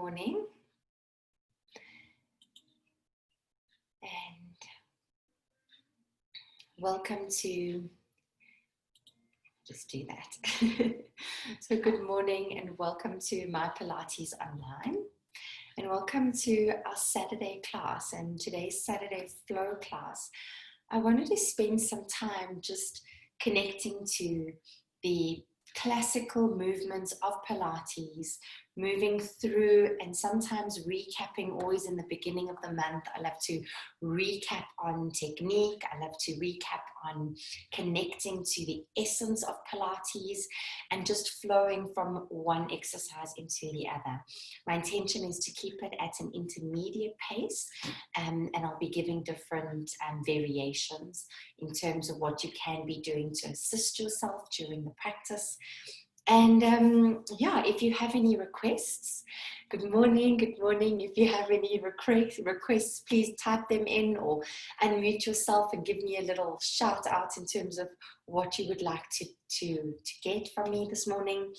morning. And welcome to, just do that. So good morning and welcome to my Pilates online. And welcome to our Saturday class and today's Saturday flow class. I wanted to spend some time just connecting to the classical movements of Pilates, moving through and sometimes recapping always in the beginning of the month. I love to recap on technique. I love to recap on connecting to the essence of Pilates and just flowing from one exercise into the other. My intention is to keep it at an intermediate pace, and I'll be giving different variations in terms of what you can be doing to assist yourself during the practice. And yeah, if you have any requests, good morning. If you have any requests, please type them in or unmute yourself and give me a little shout out in terms of what you would like to get from me this morning.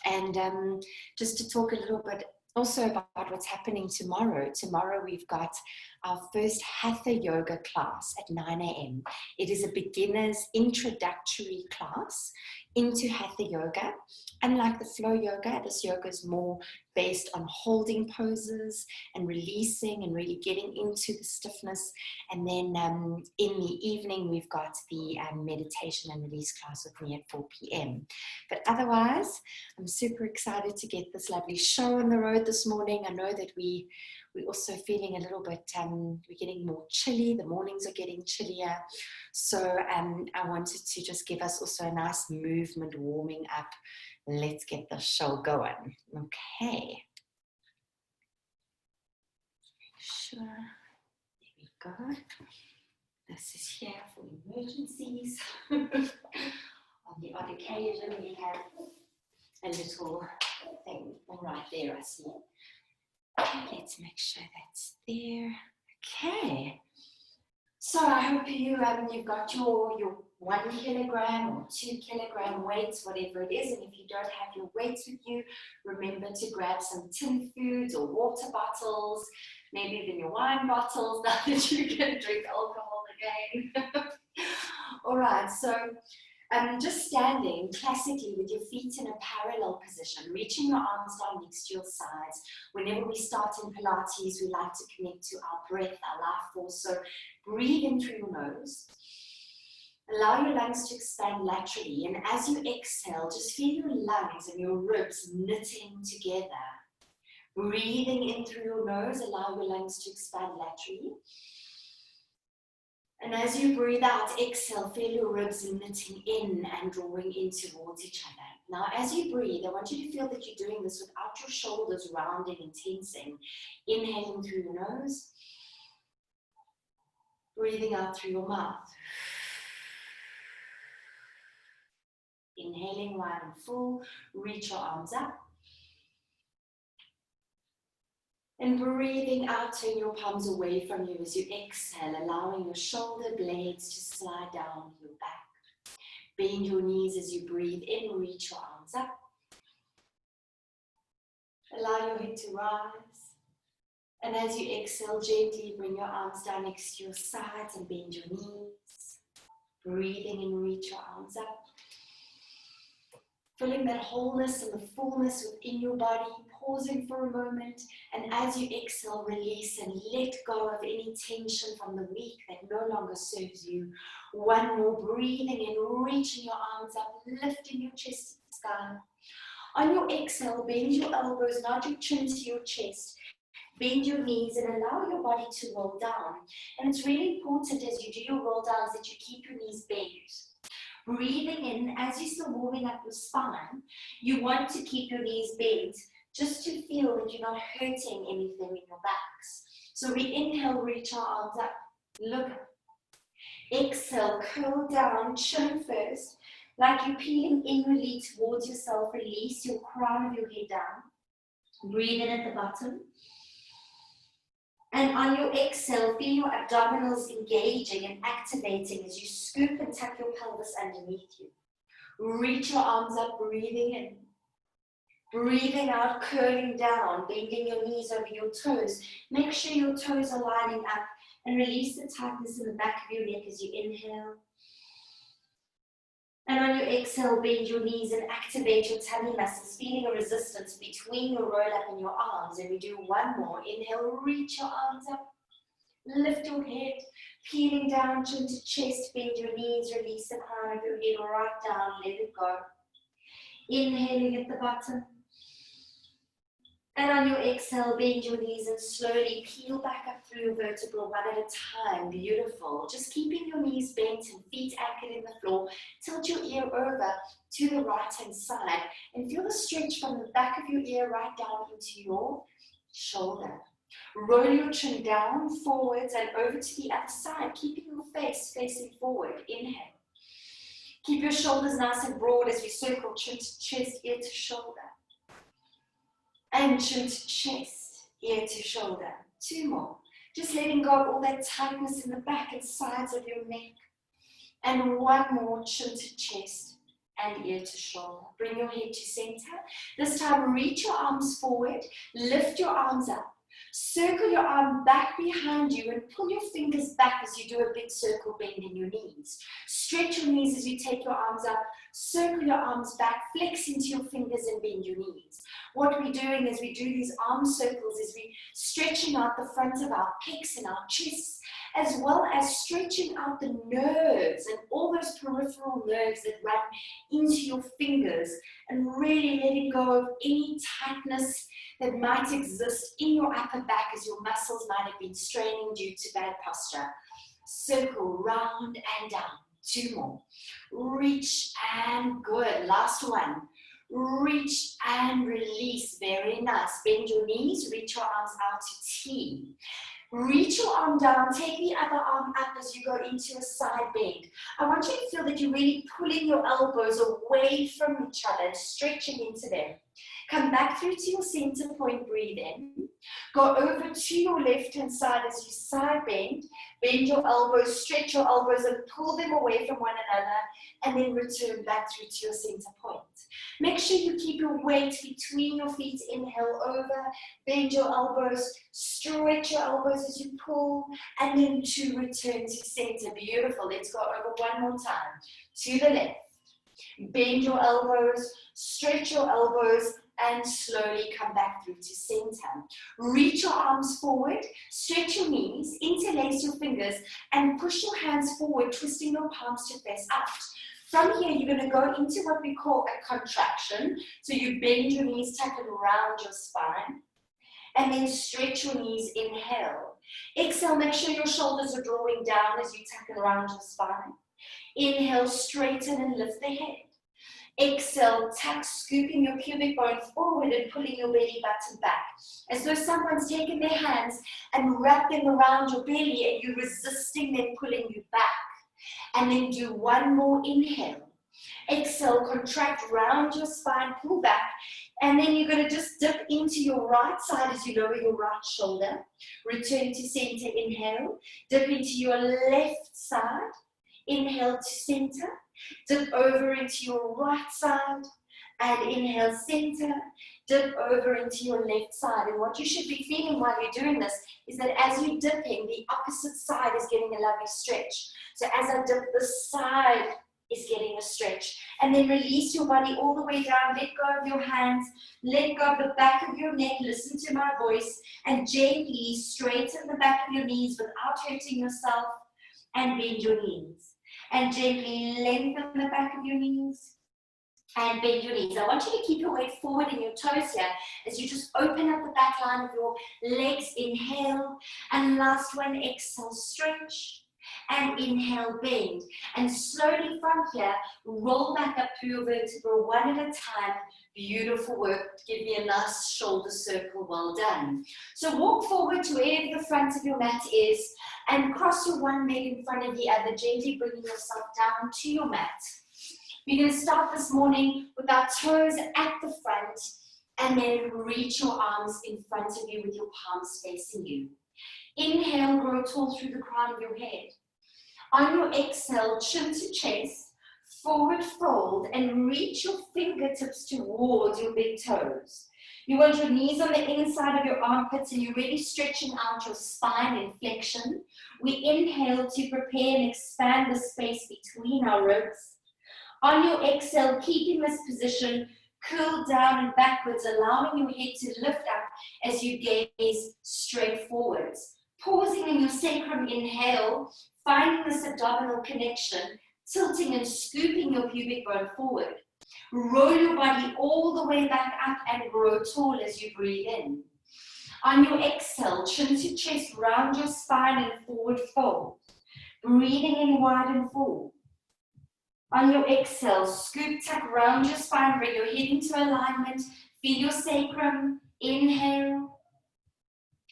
And just to talk a little bit also about what's happening tomorrow. Tomorrow we've got our first Hatha yoga class at 9 a.m. It is a beginner's introductory class into Hatha yoga. Unlike the flow yoga, this yoga is more based on holding poses and releasing and really getting into the stiffness. And then in the evening, we've got the meditation and release class with me at 4 p.m. But otherwise, I'm super excited to get this lovely show on the road this morning. I know that we're also feeling a little bit, we're getting more chilly. The mornings are getting chillier. So I wanted to just give us also a nice movement warming up. Let's get the show going. Okay. Sure. There we go. This is here for emergencies. On the odd occasion, we have a little thing right there, I see. Let's make sure that's there. Okay. So I hope you've got your 1 kilogram or 2 kilogram weights, whatever it is. And if you don't have your weights with you, remember to grab some tin foods or water bottles, maybe even your wine bottles, now that you can drink alcohol again. All right, so just standing classically with your feet in a parallel position, reaching your arms down next to your sides. Whenever we start in Pilates, we like to connect to our breath, our life force. So breathe in through your nose. Allow your lungs to expand laterally. And as you exhale, just feel your lungs and your ribs knitting together. Breathing in through your nose, allow your lungs to expand laterally. And as you breathe out, exhale, feel your ribs knitting in and drawing in towards each other. Now, as you breathe, I want you to feel that you're doing this without your shoulders rounding and tensing. Inhaling through your nose. Breathing out through your mouth. Inhaling wide and full. Reach your arms up. And breathing out, turn your palms away from you as you exhale, allowing your shoulder blades to slide down your back. Bend your knees as you breathe in, reach your arms up. Allow your head to rise. And as you exhale, gently bring your arms down next to your sides and bend your knees. Breathing in, reach your arms up. Feeling that wholeness and the fullness within your body, pausing for a moment, and as you exhale, release and let go of any tension from the week that no longer serves you. One more, breathing in, reaching your arms up, lifting your chest to the sky. On your exhale, bend your elbows, nod your chin to your chest, bend your knees and allow your body to roll down. And it's really important as you do your roll downs that you keep your knees bent. Breathing in, as you're still warming up your spine, you want to keep your knees bent just to feel that you're not hurting anything in your backs. So we inhale, reach our arms up, look up. Exhale, curl down, chin first, like you're peeling inwardly towards yourself. Release your crown of your head down. Breathe in at the bottom. And on your exhale, feel your abdominals engaging and activating as you scoop and tuck your pelvis underneath you. Reach your arms up, breathing in. Breathing out, curling down, bending your knees over your toes. Make sure your toes are lining up and release the tightness in the back of your neck as you inhale. And on your exhale, bend your knees and activate your tummy muscles, feeling a resistance between your roll up and your arms. And we do one more. Inhale, reach your arms up, lift your head, peeling down, chin to chest, bend your knees, release the crown of your head right down, let it go. Inhaling at the bottom. And on your exhale, bend your knees and slowly peel back up through your vertebra one at a time. Beautiful. Just keeping your knees bent and feet anchored in the floor. Tilt your ear over to the right-hand side and feel the stretch from the back of your ear right down into your shoulder. Roll your chin down, forwards and over to the other side, keeping your face facing forward. Inhale. Keep your shoulders nice and broad as we circle chin to chest, ear to shoulder. And chin to chest, ear to shoulder. Two more. Just letting go of all that tightness in the back and sides of your neck. And one more, chin to chest and ear to shoulder. Bring your head to center. This time, reach your arms forward, lift your arms up. Circle your arm back behind you and pull your fingers back as you do a big circle bend in your knees. Stretch your knees as you take your arms up. Circle your arms back, flex into your fingers and bend your knees. What we're doing as we do these arm circles is we're stretching out the front of our pecs and our chests, as well as stretching out the nerves and all those peripheral nerves that run into your fingers, and really letting go of any tightness that might exist in your upper back as your muscles might have been straining due to bad posture. Circle round and down. Two more. Reach and good. Last one. Reach and release. Very nice. Bend your knees. Reach your arms out to T. Reach your arm down. Take the other arm up as you go into a side bend. I want you to feel that you're really pulling your elbows away from each other and stretching into them. Come back through to your center point, breathe in. Go over to your left-hand side as you side bend. Bend your elbows, stretch your elbows and pull them away from one another, and then return back through to your center point. Make sure you keep your weight between your feet. Inhale over, bend your elbows, stretch your elbows as you pull, and then to return to center. Beautiful. Let's go over one more time. To the left. Bend your elbows, stretch your elbows, and slowly come back through to center. Reach your arms forward, stretch your knees, interlace your fingers, and push your hands forward, twisting your palms to face out. From here, you're going to go into what we call a contraction. So you bend your knees, tuck it around your spine, and then stretch your knees. Inhale. Exhale, make sure your shoulders are drawing down as you tuck it around your spine. Inhale, straighten and lift the head. Exhale, tuck, scooping your pubic bone forward and pulling your belly button back. As though someone's taken their hands and wrapped them around your belly and you're resisting them pulling you back. And then do one more inhale. Exhale, contract, round your spine, pull back. And then you're going to just dip into your right side as you lower your right shoulder. Return to center, inhale. Dip into your left side. Inhale to center. Dip over into your right side and inhale center. Dip over into your left side. And what you should be feeling while you're doing this is that as you're dipping, the opposite side is getting a lovely stretch. So as I dip, the side is getting a stretch. And then release your body all the way down. Let go of your hands. Let go of the back of your neck. Listen to my voice. And gently straighten the back of your knees without hurting yourself. And bend your knees. And gently lengthen the back of your knees and bend your knees. I want you to keep your weight forward in your toes here as you just open up the back line of your legs. Inhale, and last one, exhale, stretch, and inhale, bend. And slowly from here, roll back up through your vertebra one at a time. Beautiful work. Give me a nice shoulder circle. Well done. So walk forward to wherever the front of your mat is and cross your one leg in front of the other, gently bringing yourself down to your mat. We're going to start this morning with our toes at the front and then reach your arms in front of you with your palms facing you. Inhale, grow tall through the crown of your head. On your exhale, chin to chest, forward fold, and reach your fingertips towards your big toes. You want your knees on the inside of your armpits, and you're really stretching out your spine in flexion. We inhale to prepare and expand the space between our ribs. On your exhale, keeping this position, curl down and backwards, allowing your head to lift up as you gaze straight forwards. Pausing in your sacrum inhale, finding this abdominal connection, tilting and scooping your pubic bone forward. Roll your body all the way back up and grow tall as you breathe in. On your exhale, chin to chest, round your spine and forward fold. Breathing in wide and full. On your exhale, scoop, tuck, round your spine, bring your head into alignment, feel your sacrum, inhale,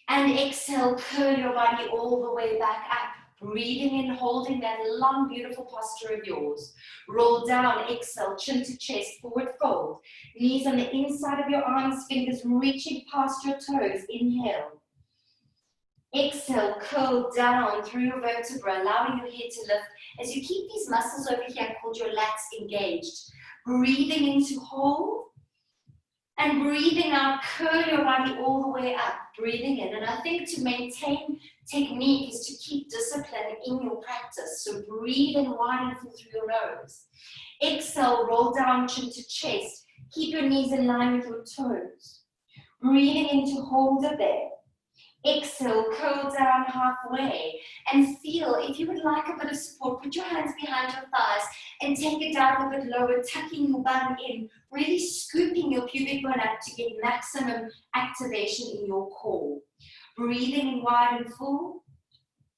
and exhale, curl your body all the way back up. Breathing in, holding that long, beautiful posture of yours. Roll down, exhale, chin to chest, forward fold. Knees on the inside of your arms, fingers reaching past your toes. Inhale. Exhale, curl down through your vertebra, allowing your head to lift as you keep these muscles over here called your lats engaged. Breathing in to hold, and breathing out, curl your body all the way up. Breathing in, and I think to maintain technique is to keep discipline in your practice. So breathe in wide and full through your nose. Exhale, roll down, chin to chest. Keep your knees in line with your toes. Breathing in to hold it there. Exhale, curl down halfway, and feel, if you would like a bit of support, put your hands behind your thighs and take it down a bit lower, tucking your bum in, really scooping your pubic bone up to get maximum activation in your core. Breathing in wide and full.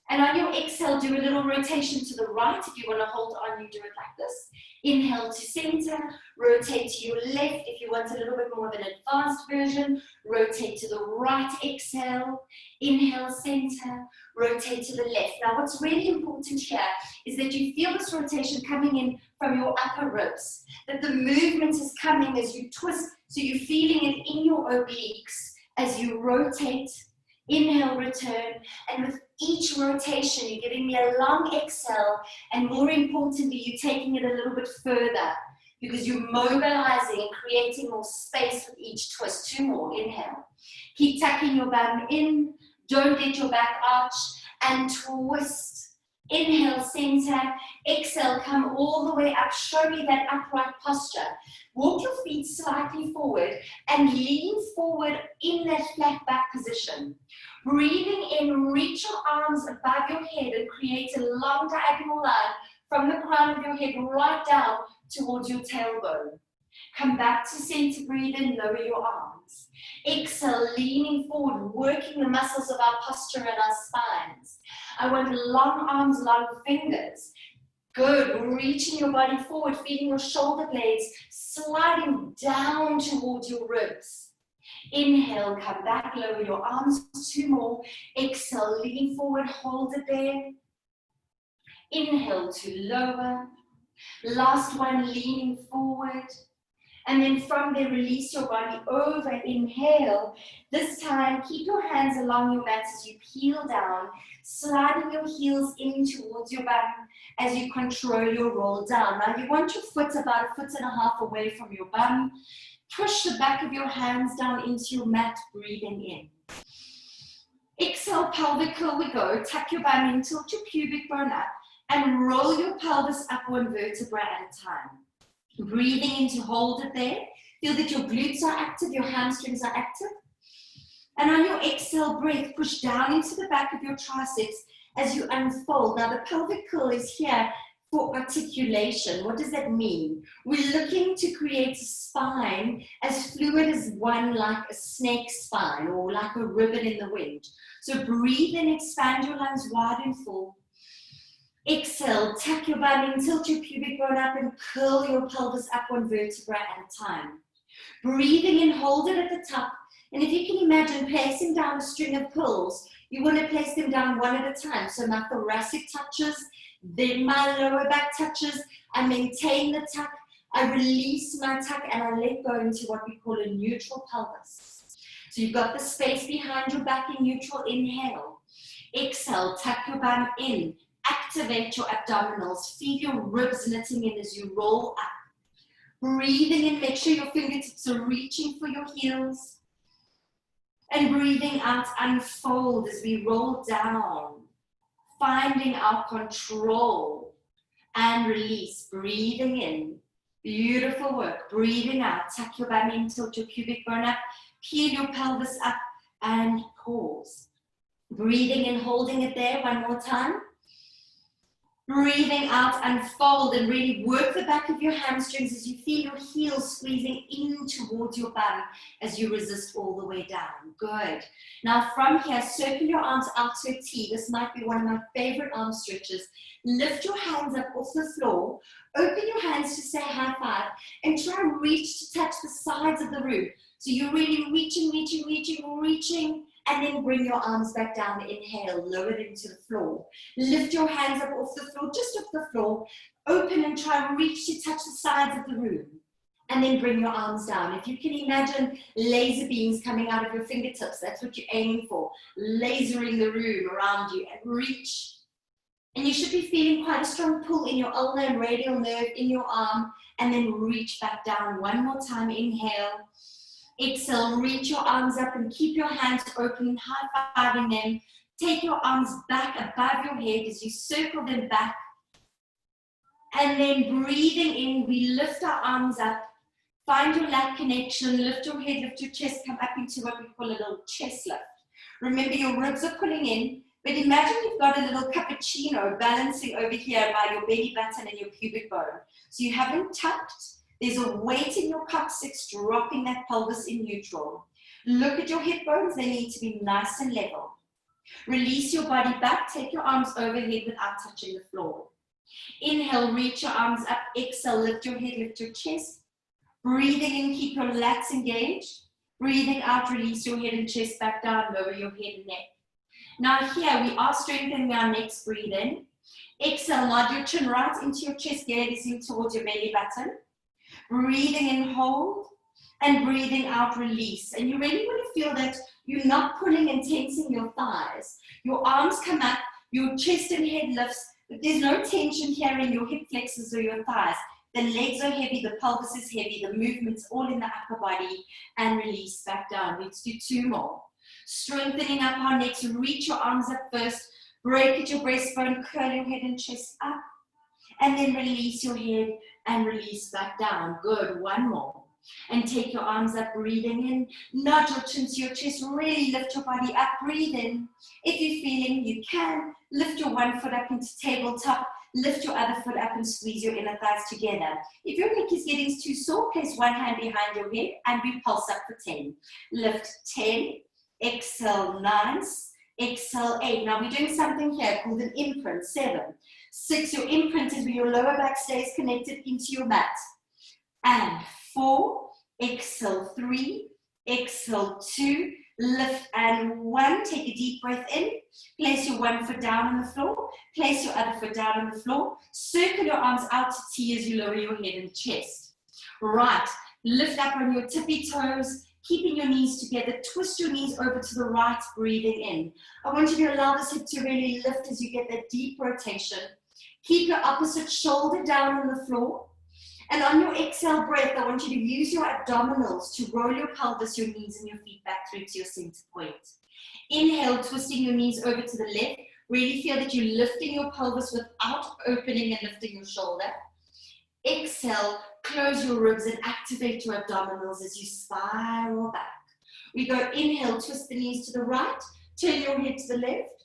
And on your exhale, do a little rotation to the right. If you want to hold on, you do it like this. Inhale to center, rotate to your left. If you want a little bit more of an advanced version, rotate to the right, exhale. Inhale, center, rotate to the left. Now, what's really important here is that you feel this rotation coming in from your upper ribs, that the movement is coming as you twist, so you're feeling it in your obliques as you rotate. Inhale, return, and with each rotation, you're giving me a long exhale, and more importantly, you're taking it a little bit further because you're mobilizing and creating more space with each twist. Two more, inhale. Keep tucking your bum in, don't let your back arch, and twist. Inhale, center, exhale, come all the way up, show me that upright posture. Walk your feet slightly forward and lean forward in that flat back position. Breathing in, reach your arms above your head and create a long diagonal line from the crown of your head right down towards your tailbone. Come back to center, breathe in, lower your arms. Exhale, leaning forward, working the muscles of our posture and our spines. I want long arms, long fingers. Good, reaching your body forward, feeling your shoulder blades sliding down towards your ribs. Inhale, come back, lower your arms, two more. Exhale, lean forward, hold it there. Inhale to lower. Last one, leaning forward. And then from there, release your body over. Inhale. This time, keep your hands along your mat as you peel down, sliding your heels in towards your bum as you control your roll down. Now, you want your foot about 1.5 feet away from your bum. Push the back of your hands down into your mat, breathing in. Exhale, pelvic curl we go. Tuck your bum in, tilt your pubic bone up, and roll your pelvis up one vertebra at a time. Breathing in to hold it there. Feel that your glutes are active, your hamstrings are active. And on your exhale breath, push down into the back of your triceps as you unfold. Now the pelvic curl is here for articulation. What does that mean? We're looking to create a spine as fluid as one, like a snake spine or like a ribbon in the wind. So breathe in, expand your lungs wide and full. Exhale, tuck your bum in, tilt your pubic bone up and curl your pelvis up one vertebra at a time. Breathing in, hold it at the top. And if you can imagine placing down a string of pills, you want to place them down one at a time. So my thoracic touches, then my lower back touches. I maintain the tuck, I release my tuck, and I let go into what we call a neutral pelvis. So you've got the space behind your back in neutral. Inhale. Exhale, tuck your bum in. activate your abdominals. Feel your ribs knitting in as you roll up. Breathing in, make sure your fingertips are reaching for your heels. And breathing out, unfold as we roll down. Finding our control and release. Breathing in. Beautiful work. Breathing out. Tuck your bum in, tilt your pubic bone up. Peel your pelvis up and pause. Breathing in, holding it there one more time. Breathing out, unfold and really work the back of your hamstrings as you feel your heels squeezing in towards your bum as you resist all the way down. Good. Now from here, circle your arms out to a T. This might be one of my favorite arm stretches. Lift your hands up off the floor. Open your hands to say high five and try and reach to touch the sides of the room. So you're really reaching, and then bring your arms back down. Inhale, lower them to the floor. Lift your hands up off the floor, just off the floor. Open and try and reach to touch the sides of the room. And then bring your arms down. If you can imagine laser beams coming out of your fingertips, that's what you're aiming for. Lasering the room around you and reach. And you should be feeling quite a strong pull in your ulnar and radial nerve in your arm. And then reach back down one more time. Inhale. Exhale, reach your arms up and keep your hands open, high-fiving them. Take your arms back above your head as you circle them back. And then breathing in, we lift our arms up. Find your lat connection, lift your head, lift your chest, come up into what we call a little chest lift. Remember your ribs are pulling in, but imagine you've got a little cappuccino balancing over here by your belly button and your pubic bone. So you haven't tucked. There's a weight in your coccyx dropping that pelvis in neutral. Look at your hip bones, they need to be nice and level. Release your body back, take your arms overhead without touching the floor. Inhale, reach your arms up. Exhale, lift your head, lift your chest. Breathing in, keep your lats engaged. Breathing out, release your head and chest back down, lower your head and neck. Now here, we are strengthening our necks. Breathe in. Exhale, nod your chin right into your chest, gazing towards your belly button. Breathing in, hold, and breathing out, release. And you really want to feel that you're not pulling and tensing your thighs. Your arms come up, your chest and head lifts, but there's no tension here in your hip flexors or your thighs. The legs are heavy, the pelvis is heavy, the movement's all in the upper body, and release back down. Let's do two more. Strengthening up our necks, reach your arms up first, break at your breastbone, curl your head and chest up, and then release your head and release back down. Good, one more. And take your arms up, breathing in, nod your chin to your chest, really lift your body up, breathe in. If you're feeling, you can lift your one foot up into tabletop, lift your other foot up and squeeze your inner thighs together. If your neck is getting too sore, place one hand behind your head and we pulse up for 10. Lift 10, exhale 9, exhale 8. Now we're doing something here called an imprint, 7. 6, your imprint is where your lower back stays connected into your mat. And 4, exhale 3, exhale 2, lift and 1. Take a deep breath in. Place your one foot down on the floor. Place your other foot down on the floor. Circle your arms out to T as you lower your head and chest. Right, lift up on your tippy toes, keeping your knees together. Twist your knees over to the right, breathing in. I want you to allow this hip to really lift as you get that deep rotation. Keep your opposite shoulder down on the floor. And on your exhale breath, I want you to use your abdominals to roll your pelvis, your knees, and your feet back through to your center point. Inhale, twisting your knees over to the left. Really feel that you're lifting your pelvis without opening and lifting your shoulder. Exhale, close your ribs and activate your abdominals as you spiral back. We go inhale, twist the knees to the right, turn your head to the left.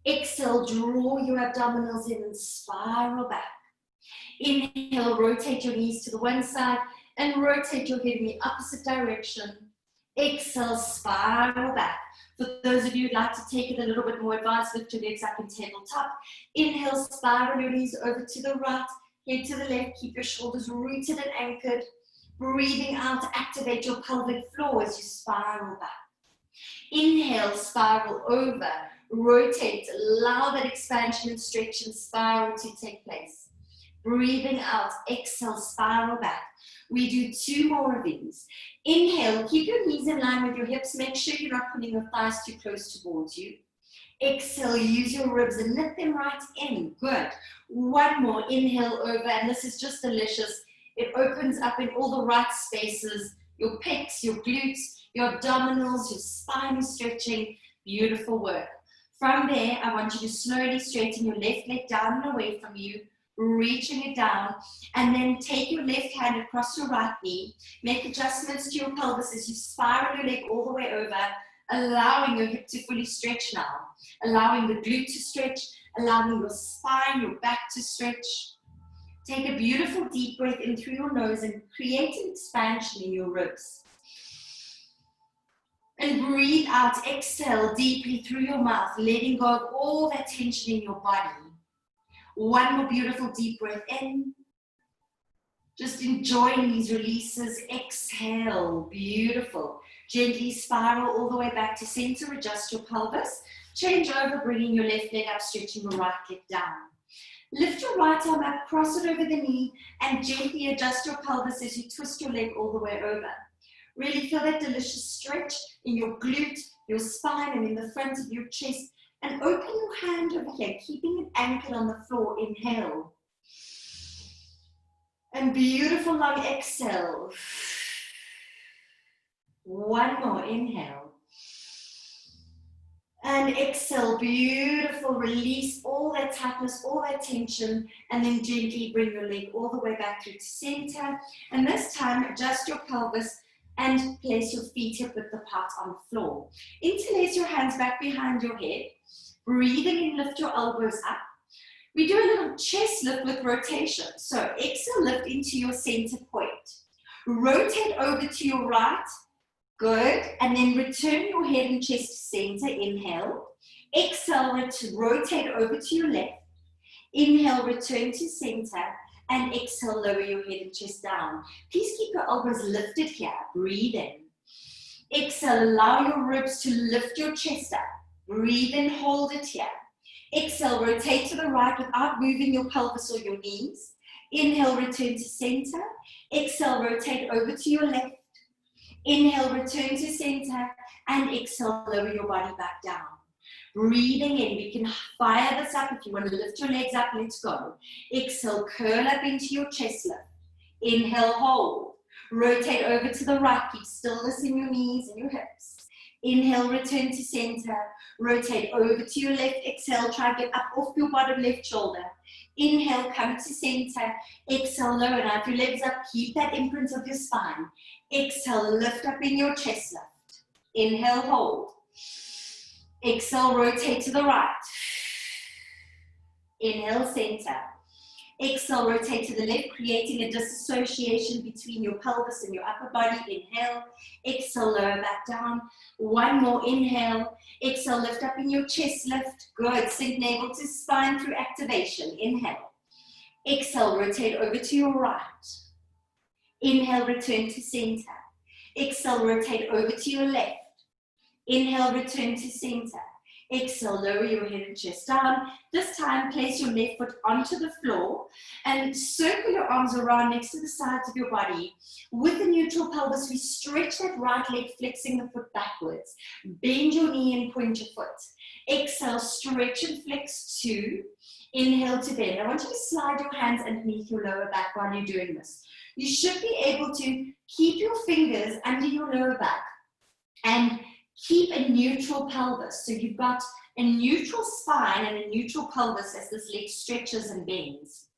Exhale, draw your abdominals in and spiral back. Inhale, rotate your knees to the one side and rotate your head in the opposite direction. Exhale, spiral back. For those of you who'd like to take it a little bit more advanced, lift your legs up in tabletop. Inhale, spiral your knees over to the right, head to the left, keep your shoulders rooted and anchored. Breathing out, activate your pelvic floor as you spiral back. Inhale, spiral over, rotate, allow that expansion and stretch and spiral to take place. Breathing out, exhale, spiral back. We do 2 more of these. Inhale, keep your knees in line with your hips. Make sure you're not putting your thighs too close towards you. Exhale, use your ribs and lift them right in. Good. One more, inhale over, and this is just delicious. It opens up in all the right spaces, your pecs, your glutes, your abdominals, your spine is stretching. Beautiful work. From there, I want you to slowly straighten your left leg down and away from you, reaching it down, and then take your left hand across your right knee. Make adjustments to your pelvis as you spiral your leg all the way over, allowing your hip to fully stretch now, allowing the glute to stretch, allowing your spine, your back to stretch. Take a beautiful deep breath in through your nose and create an expansion in your ribs. And breathe out, exhale deeply through your mouth, letting go of all that tension in your body. One more beautiful deep breath in. Just enjoying these releases. Exhale, beautiful. Gently spiral all the way back to center, adjust your pelvis. Change over, bringing your left leg up, stretching your right leg down. Lift your right arm up, cross it over the knee, and gently adjust your pelvis as you twist your leg all the way over. Really feel that delicious stretch in your glute, your spine, and in the front of your chest. And open your hand over here, keeping it anchored on the floor. Inhale. And beautiful long exhale. One more, inhale. And exhale, beautiful, release all that tightness, all that tension, and then gently bring your leg all the way back through to center. And this time, adjust your pelvis and place your feet hip width apart on the floor. Interlace your hands back behind your head. Breathing in, lift your elbows up. We do a little chest lift with rotation. So exhale, lift into your center point. Rotate over to your right. Good. And then return your head and chest to center. Inhale. Exhale, rotate over to your left. Inhale, return to center. And exhale, lower your head and chest down. Please keep your elbows lifted here. Breathe in. Exhale, allow your ribs to lift your chest up. Breathe in, hold it here. Exhale, rotate to the right without moving your pelvis or your knees. Inhale, return to center. Exhale, rotate over to your left. Inhale, return to center. And exhale, lower your body back down. Breathing in, we can fire this up. If you want to lift your legs up, let's go. Exhale, curl up into your chest lift. Inhale, hold. Rotate over to the right. Keep stillness in your knees and your hips. Inhale, return to center. Rotate over to your left. Exhale, try to get up off your bottom left shoulder. Inhale, come to center. Exhale, lower. Now, if your legs up, keep that imprint of your spine. Exhale, lift up in your chest lift. Inhale, hold. Exhale, rotate to the right. Inhale, center. Exhale, rotate to the left, creating a disassociation between your pelvis and your upper body. Inhale. Exhale, lower back down. One more, inhale. Exhale, lift up in your chest lift. Good. Sink navel to spine through activation. Inhale. Exhale, rotate over to your right. Inhale, return to center. Exhale, rotate over to your left. Inhale, return to center. Exhale, lower your head and chest down. This time, place your left foot onto the floor and circle your arms around next to the sides of your body. With the neutral pelvis, we stretch that right leg, flexing the foot backwards. Bend your knee and point your foot. Exhale, stretch and flex 2. Inhale to bend. I want you to slide your hands underneath your lower back while you're doing this. You should be able to keep your fingers under your lower back and keep a neutral pelvis. So you've got a neutral spine and a neutral pelvis as this leg stretches and bends.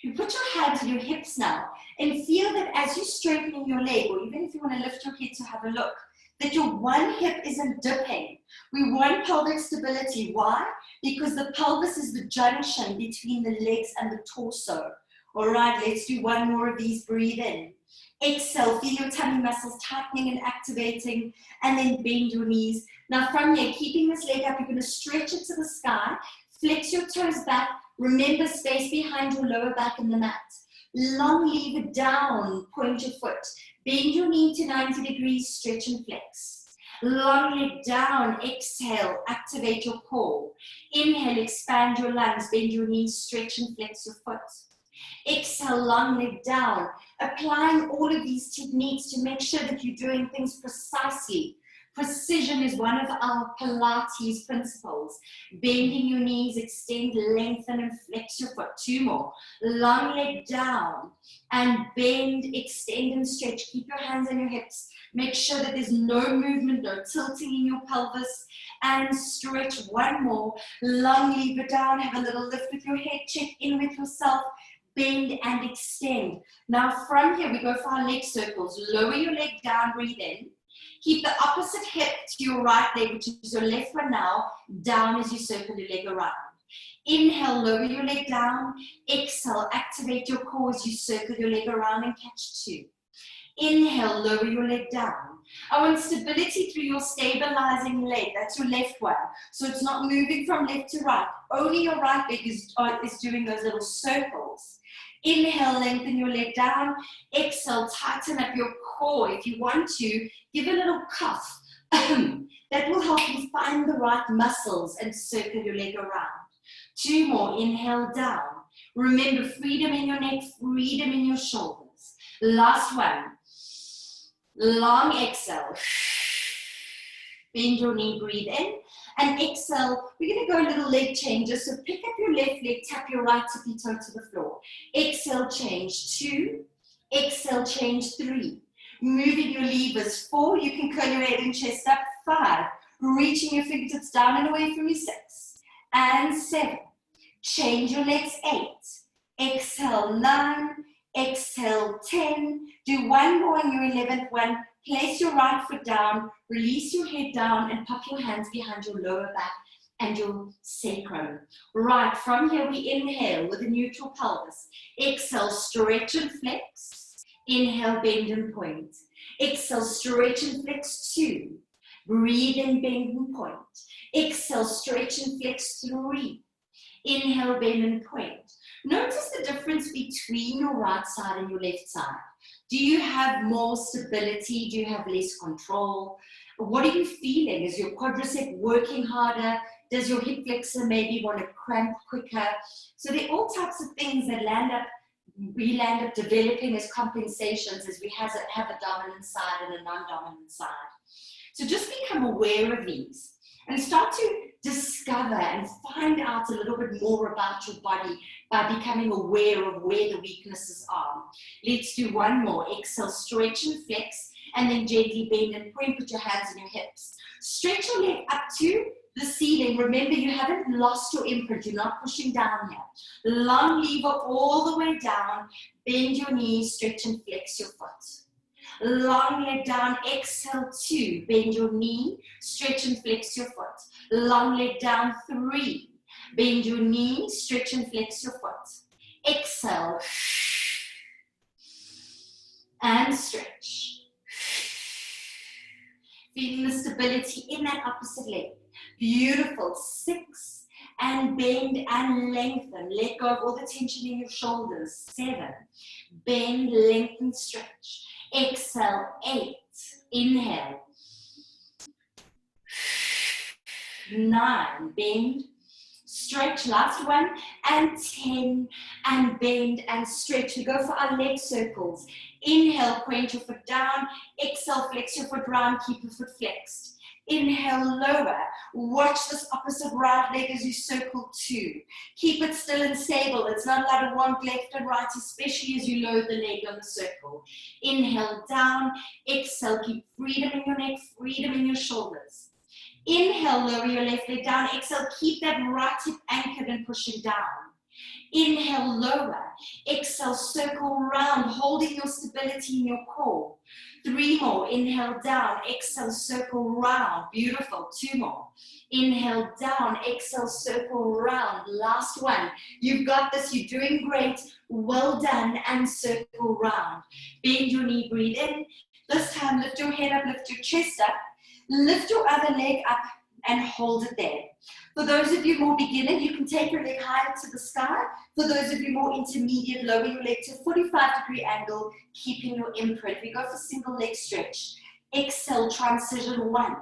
You put your hands on your hips now and feel that as you're straightening your leg, or even if you want to lift your head to have a look, that your one hip isn't dipping. We want pelvic stability. Why? Because the pelvis is the junction between the legs and the torso. All right, let's do one more of these. Breathe in. Exhale, feel your tummy muscles tightening and activating, and then bend your knees. Now from here, keeping this leg up, you're going to stretch it to the sky, flex your toes back, remember space behind your lower back in the mat. Long lever down, point your foot, bend your knee to 90 degrees, stretch and flex. Long leg down, exhale, activate your core. Inhale, expand your lungs, bend your knees, stretch and flex your foot. Exhale, long leg down, applying all of these techniques to make sure that you're doing things precisely Precision is one of our Pilates principles. Bending your knees, extend, lengthen, and flex your foot. 2 more. Long leg down and bend, extend, and stretch. Keep your hands on your hips. Make sure that there's no movement, no tilting in your pelvis. And stretch. 1 more. Long lever down. Have a little lift with your head. Check in with yourself. Bend and extend. Now from here, we go for our leg circles. Lower your leg down, breathe in. Keep the opposite hip to your right leg, which is your left one now, down as you circle your leg around. Inhale, lower your leg down. Exhale, activate your core as you circle your leg around and catch 2. Inhale, lower your leg down. I want stability through your stabilizing leg. That's your left one. So it's not moving from left to right. Only your right leg is doing those little circles. Inhale, lengthen your leg down. Exhale, tighten up your core. If you want to, give a little cuff. That will help you find the right muscles and circle your leg around. 2 more. Inhale, down. Remember, freedom in your neck, freedom in your shoulders. Last one. Long exhale. Bend your knee, breathe in. And exhale, we're going to go a little leg changes. So pick up your left leg, tap your right tippy toe to the floor. Exhale, change 2. Exhale, change 3. Moving your levers 4. You can curl your head and chest up. 5. Reaching your fingertips down and away from you. 6. And 7. Change your legs. 8. Exhale, 9. Exhale, 10. Do 1 more on your 11th one. Place your right foot down, release your head down, and pop your hands behind your lower back and your sacrum. Right, from here we inhale with a neutral pelvis. Exhale, stretch and flex. Inhale, bend and point. Exhale, stretch and flex 2. Breathe in, bend and point. Exhale, stretch and flex 3. Inhale, bend and point. Notice the difference between your right side and your left side. Do you have more stability? Do you have less control? What are you feeling? Is your quadricep working harder? Does your hip flexor maybe want to cramp quicker? So they're all types of things that we land up developing as compensations as we have a dominant side and a non-dominant side. So just become aware of these and start to discover and find out a little bit more about your body by becoming aware of where the weaknesses are. Let's do 1 more. Exhale, stretch and flex, and then gently bend and point. Put your hands on your hips. Stretch your leg up to the ceiling. Remember, you haven't lost your imprint. You're not pushing down here. Long lever all the way down. Bend your knees, stretch and flex your foot. Long leg down, exhale 2. Bend your knee, stretch and flex your foot. Long leg down 3. Bend your knee, stretch and flex your foot. Exhale. And stretch. Feeling the stability in that opposite leg. Beautiful. 6. And bend and lengthen. Let go of all the tension in your shoulders. 7. Bend, lengthen, stretch. Exhale, 8. Inhale. 9. Bend, stretch. Last one. And 10. And bend and stretch. We go for our leg circles. Inhale, point your foot down. Exhale, flex your foot round. Keep your foot flexed. Inhale, lower. Watch this opposite right leg as you circle 2. Keep it still and stable. It's not allowed to wonk left and right, especially as you load the leg on the circle. Inhale, down. Exhale, keep freedom in your neck, freedom in your shoulders. Inhale, lower your left leg down. Exhale, keep that right hip anchored and pushing down. Inhale, lower. Exhale, circle round, holding your stability in your core. 3 more. Inhale, down. Exhale, circle round. Beautiful. 2 more. Inhale, down. Exhale, circle round. Last one. You've got this. You're doing great. Well done. And circle round. Bend your knee. Breathe in. This time, lift your head up. Lift your chest up. Lift your other leg up and hold it there. For those of you more beginner, you can take your leg higher to the sky. For those of you more intermediate, lower your leg to a 45-degree angle, keeping your imprint. We go for single leg stretch. Exhale, transition 1.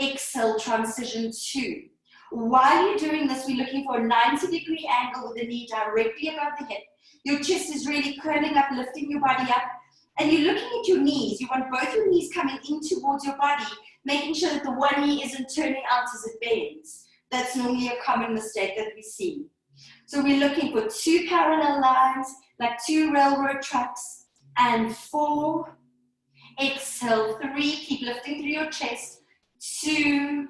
Exhale, transition 2. While you're doing this, we're looking for a 90-degree angle with the knee directly above the hip. Your chest is really curling up, lifting your body up, And you're looking at your knees. You want both your knees coming in towards your body, making sure that the one knee isn't turning out as it bends. That's normally a common mistake that we see. So we're looking for 2 parallel lines, like 2 railroad tracks, and 4. Exhale, 3. Keep lifting through your chest. 2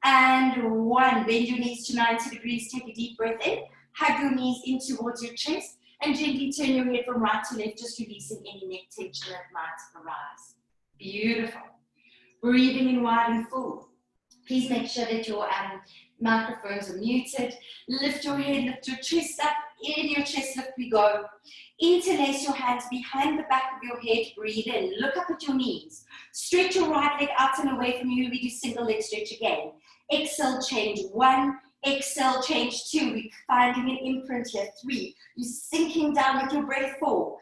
and 1. Bend your knees to 90 degrees. Take a deep breath in. Hug your knees in towards your chest. And gently turn your head from right to left, just releasing any neck tension that might arise. Beautiful. Breathing in wide and full. Please make sure that your microphones are muted. Lift your head, lift your chest up. In your chest lift we go. Interlace your hands behind the back of your head. Breathe in. Look up at your knees. Stretch your right leg out and away from you. We do single leg stretch again. Exhale, change 1. Exhale, change 2. We're finding an imprint here. 3. You're sinking down with your breath. 4.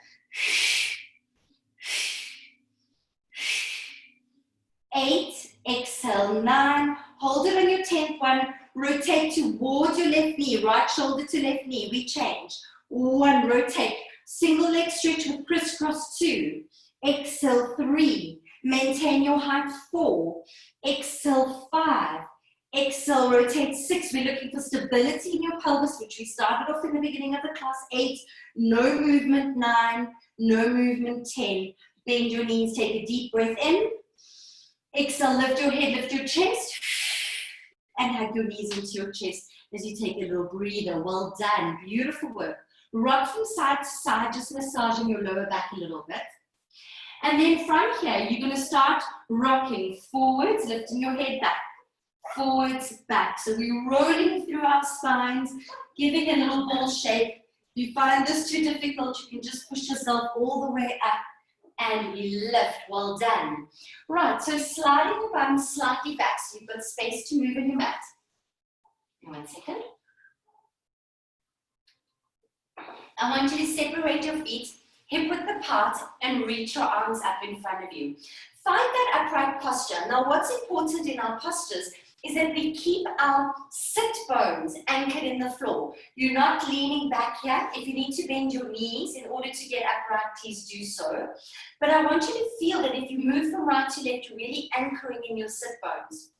8. Exhale, 9. Hold it on your 10th one. Rotate towards your left knee. Right shoulder to left knee. We change. 1. Rotate. Single leg stretch with crisscross. 2. Exhale, 3. Maintain your height. 4. Exhale, 5. Exhale, rotate 6. We're looking for stability in your pelvis, which we started off in the beginning of the class. 8. No movement. 9. No movement. 10. Bend your knees. Take a deep breath in. Exhale, lift your head, lift your chest. And hug your knees into your chest as you take a little breather. Well done. Beautiful work. Rock from side to side, just massaging your lower back a little bit. And then from here, you're going to start rocking forwards, lifting your head back. Forwards, back. So we're rolling through our spines, giving a little ball shape. If you find this too difficult, you can just push yourself all the way up and we lift. Well done. Right, so sliding your bum slightly back so you've got space to move in your mat. 1 second. I want you to separate your feet, hip width apart, and reach your arms up in front of you. Find that upright posture. Now, what's important in our postures is that we keep our sit bones anchored in the floor. You're not leaning back here. If you need to bend your knees in order to get upright, please do so. But I want you to feel that if you move from right to left, you're really anchoring in your sit bones.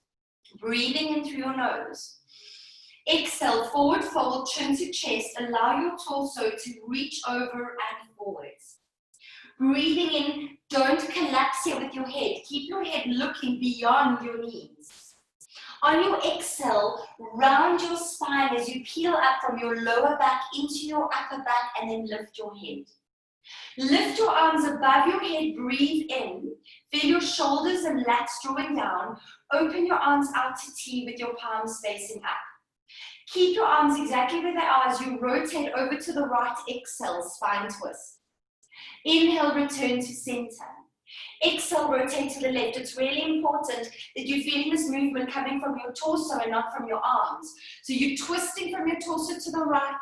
Breathing in through your nose. Exhale, forward fold, chin to chest. Allow your torso to reach over and forwards. Breathing in, don't collapse here with your head. Keep your head looking beyond your knees. On your exhale, round your spine as you peel up from your lower back into your upper back and then lift your head. Lift your arms above your head, breathe in. Feel your shoulders and lats drawing down. Open your arms out to T with your palms facing up. Keep your arms exactly where they are as you rotate over to the right. Exhale, spine twist. Inhale, return to center. Exhale, rotate to the left. It's really important that you're feeling this movement coming from your torso and not from your arms. So you're twisting from your torso to the right.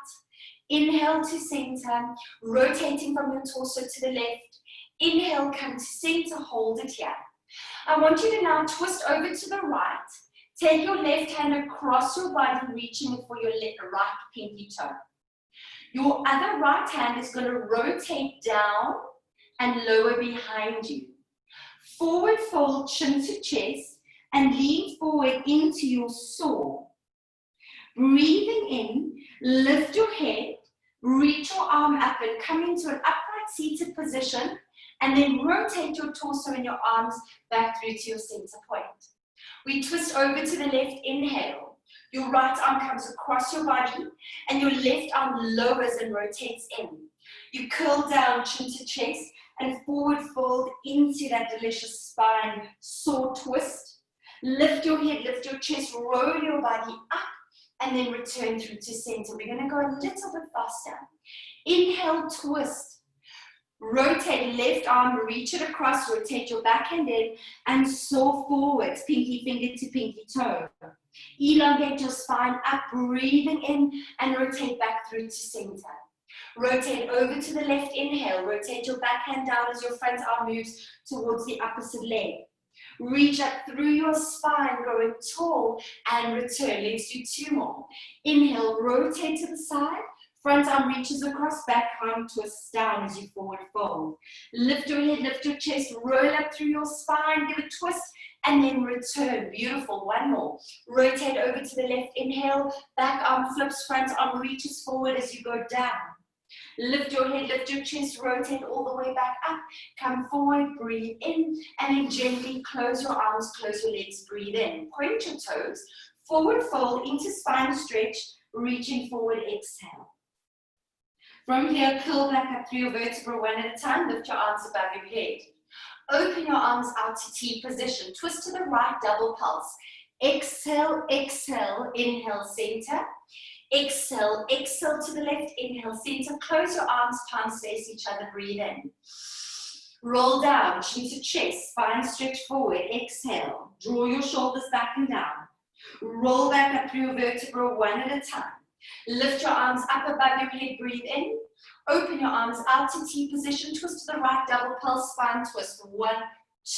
Inhale to center, rotating from your torso to the left. Inhale, come to center, hold it here. I want you to now twist over to the right. Take your left hand across your body, reaching for your right pinky toe. Your other right hand is going to rotate down and lower behind you. Forward fold, chin to chest, and lean forward into your saw. Breathing in, lift your head, reach your arm up and come into an upright seated position, and then rotate your torso and your arms back through to your center point. We twist over to the left, inhale. Your right arm comes across your body, and your left arm lowers and rotates in. You curl down, chin to chest, and forward fold into that delicious spine saw twist. Lift your head, lift your chest, roll your body up, and then return through to center. We're going to go a little bit faster. Inhale, twist. Rotate left arm, reach it across, rotate your backhand in, and saw forwards, pinky finger to pinky toe. Elongate your spine up, breathing in, and rotate back through to center. Rotate over to the left, inhale. Rotate your backhand down as your front arm moves towards the opposite leg. Reach up through your spine, growing tall, and return. Let's do 2 more. Inhale, rotate to the side. Front arm reaches across, back arm twists down as you forward fold. Lift your head, lift your chest, roll up through your spine, give a twist, and then return. Beautiful. One more. Rotate over to the left. Inhale, back arm flips, front arm reaches forward as you go down. Lift your head, lift your chest, rotate all the way back up. Come forward, breathe in, and then gently close your arms, close your legs, breathe in. Point your toes, forward fold into spine stretch, reaching forward, exhale. From here, curl back up through your vertebra one at a time, lift your arms above your head. Open your arms out to T position, twist to the right, double pulse. Exhale, exhale, inhale, center. Exhale, exhale to the left, inhale, center. Close your arms, palms face each other, breathe in. Roll down, chin to chest, spine stretch forward, exhale. Draw your shoulders back and down. Roll back up through your vertebra one at a time. Lift your arms up above your head, breathe in. Open your arms out to T position, twist to the right, double pulse, spine twist. 1,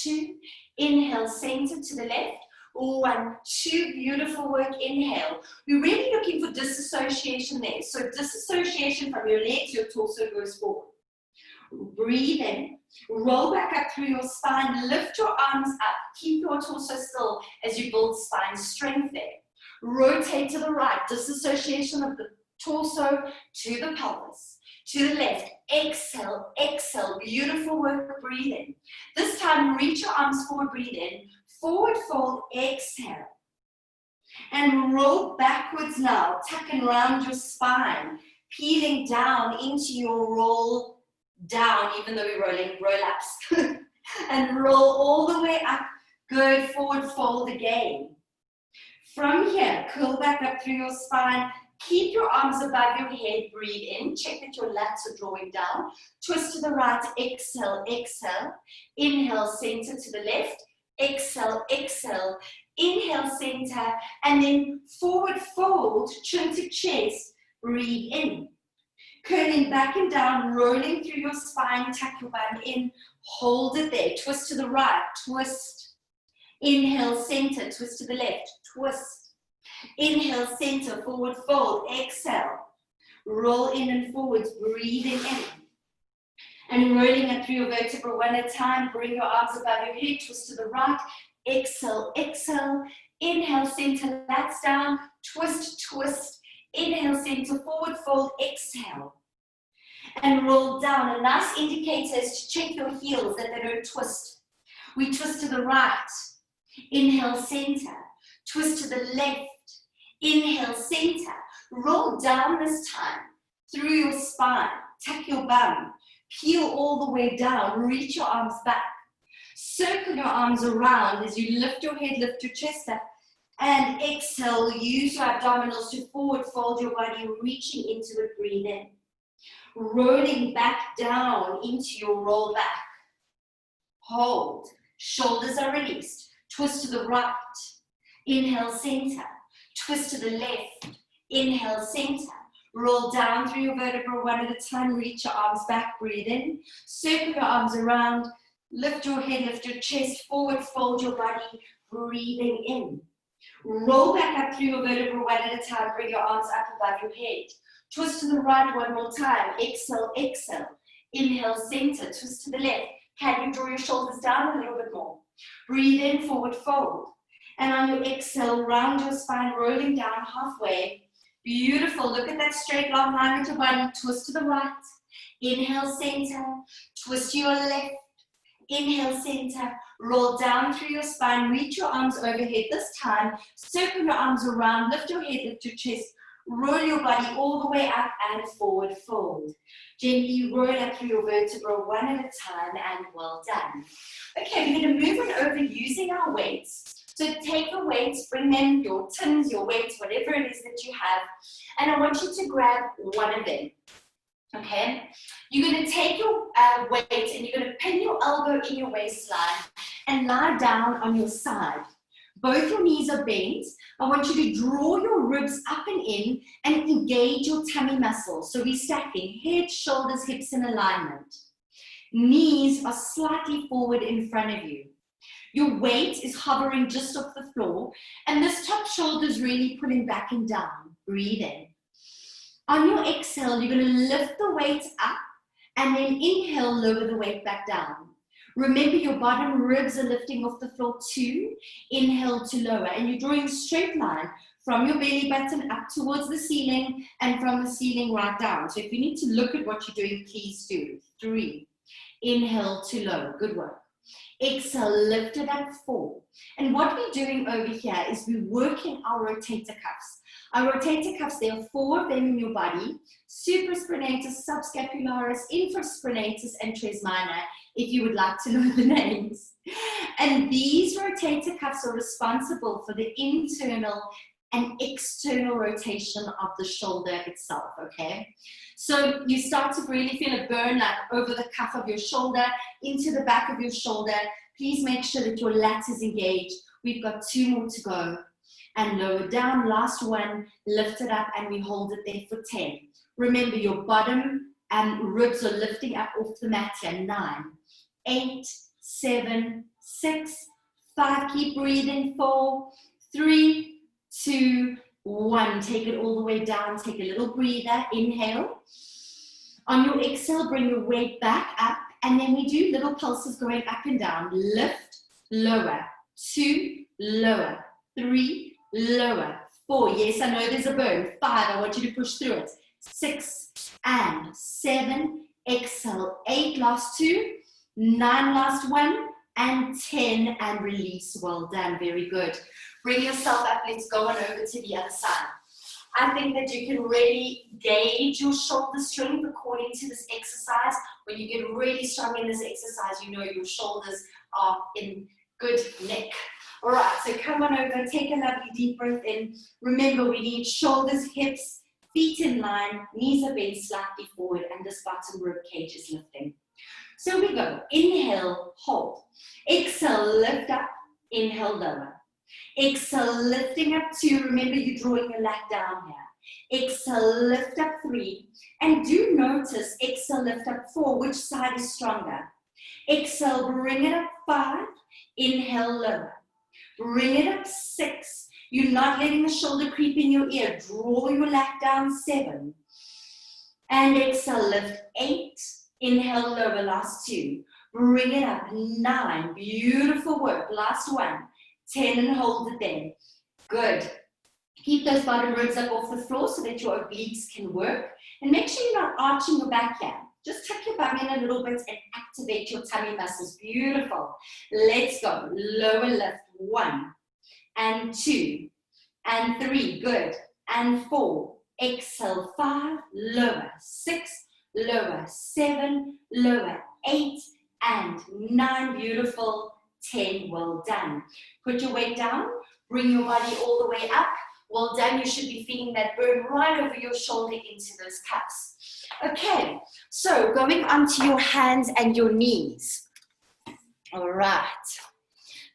2. Inhale, center to the left. 1, 2, beautiful work, inhale. We're really looking for disassociation there. So disassociation from your legs, your torso goes forward. Breathe in, roll back up through your spine, lift your arms up, keep your torso still as you build spine strength there. Rotate to the right, disassociation of the torso to the pelvis. To the left, exhale, exhale, beautiful work, breathe in. This time, reach your arms forward, breathe in. Forward fold, exhale. And roll backwards now, tuck and round your spine, peeling down into your roll down, even though we're rolling, roll ups. And roll all the way up, good, forward fold again. From here, curl back up through your spine, keep your arms above your head, breathe in, check that your lats are drawing down, twist to the right, exhale, exhale, inhale, center to the left, exhale, exhale, inhale, center, and then forward fold, chin to chest, breathe in. Curling back and down, rolling through your spine, tuck your bum in, hold it there, twist to the right, twist, inhale, center, twist to the left, twist, inhale, center, forward fold, exhale, roll in and forwards, breathing in. And rolling up through your vertebra one at a time, bring your arms above your head, twist to the right, exhale, exhale, inhale, center, lats down, twist, twist, inhale, center, forward fold, exhale. And roll down. A nice indicator is to check your heels that they don't twist. We twist to the right, inhale, center, twist to the left, inhale, center, roll down this time through your spine, tuck your bum, peel all the way down, reach your arms back, circle your arms around as you lift your head, lift your chest up, and exhale, use your abdominals to forward fold your body, reaching into it, breathe in. Rolling back down into your roll back. Hold, shoulders are released, twist to the right, inhale, center, twist to the left, inhale, center, roll down through your vertebra one at a time, reach your arms back, breathe in, circle your arms around, lift your head, lift your chest, forward fold your body, breathing in. Roll back up through your vertebra one at a time, bring your arms up above your head. Twist to the right one more time, exhale, exhale, inhale, center, twist to the left. Can you draw your shoulders down a little bit more? Breathe in, forward fold. And on your exhale, round your spine, rolling down halfway. Beautiful, look at that straight long line with your body, twist to the right. Inhale, center, twist to your left. Inhale, center, roll down through your spine, reach your arms overhead. This time, circle your arms around, lift your head, lift your chest, roll your body all the way up and forward fold. Gently roll up through your vertebra one at a time, and well done. Okay, we're going to move on over using our weights. So take your weights, bring them, your tins, your weights, whatever it is that you have, and I want you to grab one of them. Okay, you're going to take your weight and you're going to pin your elbow in your waistline and lie down on your side. Both your knees are bent. I want you to draw your ribs up and in and engage your tummy muscles. So we're stacking head, shoulders, hips in alignment. Knees are slightly forward in front of you. Your weight is hovering just off the floor, and this top shoulder is really pulling back and down. Breathe in. On your exhale, you're going to lift the weight up and then inhale, lower the weight back down. Remember, your bottom ribs are lifting off the floor too. Inhale to lower, and you're drawing a straight line from your belly button up towards the ceiling and from the ceiling right down. So if you need to look at what you're doing, please do. 3. Inhale to lower. Good work. Exhale, lift it up. 4. And what we're doing over here is we're working our rotator cuffs. Our rotator cuffs, there are 4 of them in your body: supraspinatus, subscapularis, infraspinatus, and tres minor, if you would like to know the names. And these rotator cuffs are responsible for the internal and external rotation of the shoulder itself, okay? So you start to really feel a burn like over the cuff of your shoulder, into the back of your shoulder. Please make sure that your lat is engaged. We've got 2 more to go. And lower down, last one, lift it up, and we hold it there for 10. Remember, your bottom ribs are lifting up off the mat here. 9, 8, 7, 6, 5, keep breathing. 4, 3, 2, 1. Take it all the way down. Take a little breather. Inhale. On your exhale, bring your weight back up, and then we do little pulses going up and down. Lift, lower. 2, lower. 3, lower. 4. Yes, I know there's a burn. 5. I want you to push through it. 6 and 7. Exhale. 8. Last 2. 9. Last 1. And 10. And release. Well done. Very good. Bring yourself up. Let's go on over to the other side. I think that you can really gauge your shoulder strength according to this exercise. When you get really strong in this exercise, you know your shoulders are in good nick. All right, so come on over, take a lovely deep breath in. Remember, we need shoulders, hips, feet in line, knees are bent slightly forward, and this bottom rib cage is lifting. So we go, inhale, hold. Exhale, lift up, inhale, lower. Exhale, lifting up 2. Remember, you're drawing your lat down here. Exhale, lift up 3. And do notice, exhale, lift up 4. Which side is stronger? Exhale, bring it up 5. Inhale, lower. Bring it up 6. You're not letting the shoulder creep in your ear. Draw your lat down. 7. And exhale, lift 8. Inhale, lower. Last 2. Bring it up. 9. Beautiful work. Last 1. 10 and hold it there. Good. Keep those bottom ribs up off the floor so that your obliques can work. And make sure you're not arching your back here. Just tuck your bum in a little bit and activate your tummy muscles. Beautiful. Let's go. Lower lift. 1 and 2 and 3. Good. And 4. Exhale. 5. Lower. 6. Lower. 7. Lower. 8 and 9. Beautiful. 10. Well done. Put your weight down. Bring your body all the way up. Well done. You should be feeling that burn right over your shoulder into those cups. Okay. So going onto your hands and your knees. All right.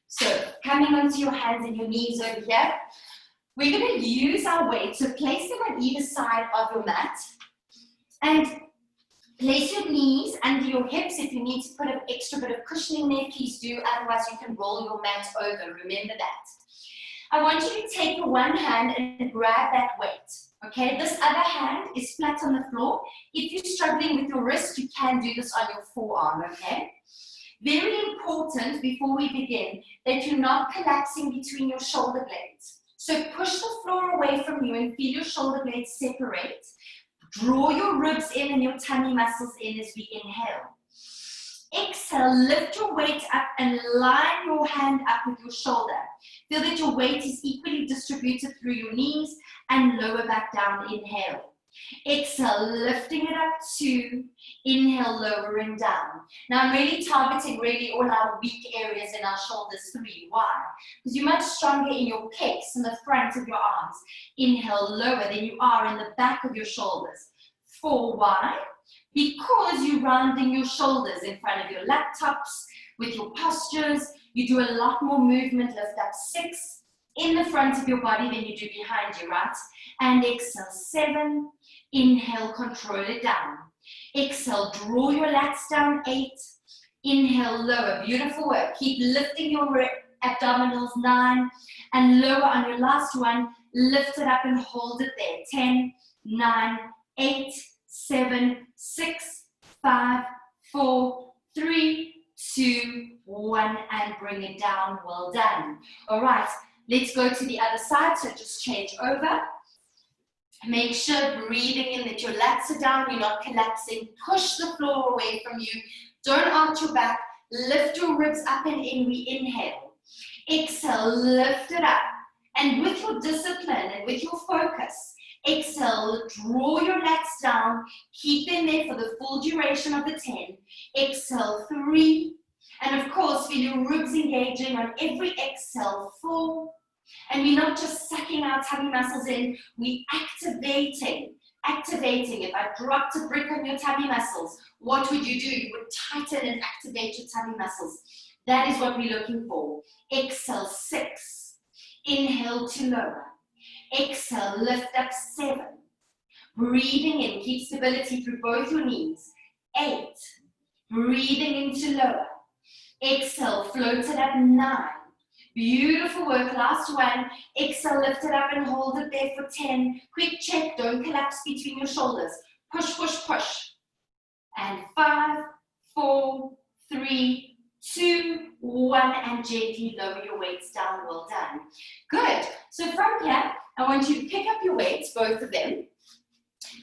So coming onto your hands and your knees over here. We're going to use our weight. So place them on either side of your mat. And place your knees under your hips. If you need to put an extra bit of cushioning there, please do. Otherwise, you can roll your mat over. Remember that. I want you to take your one hand and grab that weight. Okay, this other hand is flat on the floor. If you're struggling with your wrist, you can do this on your forearm, okay? Very important before we begin that you're not collapsing between your shoulder blades. So push the floor away from you and feel your shoulder blades separate. Draw your ribs in and your tummy muscles in as we inhale. Exhale, lift your weight up and line your hand up with your shoulder. Feel that your weight is equally distributed through your knees and lower back down. Inhale. Exhale, lifting it up 2. Inhale, lowering down. Now I'm really targeting all our weak areas in our shoulders. 3. Why? Because you're much stronger in your pecs and the front of your arms. Inhale, lower than you are in the back of your shoulders. 4. Why? Because you're rounding your shoulders in front of your laptops, with your postures. You do a lot more movement. Lift up 6 in the front of your body than you do behind you, right? And exhale, 7. Inhale, control it down. Exhale, draw your lats down. 8. Inhale, lower. Beautiful work. Keep lifting your abdominals. 9. And lower on your last one. Lift it up and hold it there. 10, 9, 8, 7, 6, 5, 4, 3, 2, 1, and bring it down. Well done. All right, let's go to the other side. So just change over. Make sure breathing in that your lats are down, you're not collapsing. Push the floor away from you. Don't arch your back. Lift your ribs up and in. We inhale. Exhale, lift it up. And with your discipline and with your focus, exhale, draw your lats down. Keep them there for the full duration of the 10. Exhale, 3. And of course, feel your ribs engaging on every exhale, 4. And we're not just sucking our tummy muscles in, we're activating. If I dropped a brick on your tummy muscles, what would you do? You would tighten and activate your tummy muscles. That is what we're looking for. Exhale, 6. Inhale to lower. Exhale, lift up, 7. Breathing in, keep stability through both your knees. 8. Breathing into lower. Exhale, float it up, 9. Beautiful work. Last one. Exhale, lift it up and hold it there for 10. Quick check. Don't collapse between your shoulders. Push, push, push. And 5, 4, 3, 2, 1. And gently lower your weights down. Well done. Good. So from here, I want you to pick up your weights, both of them.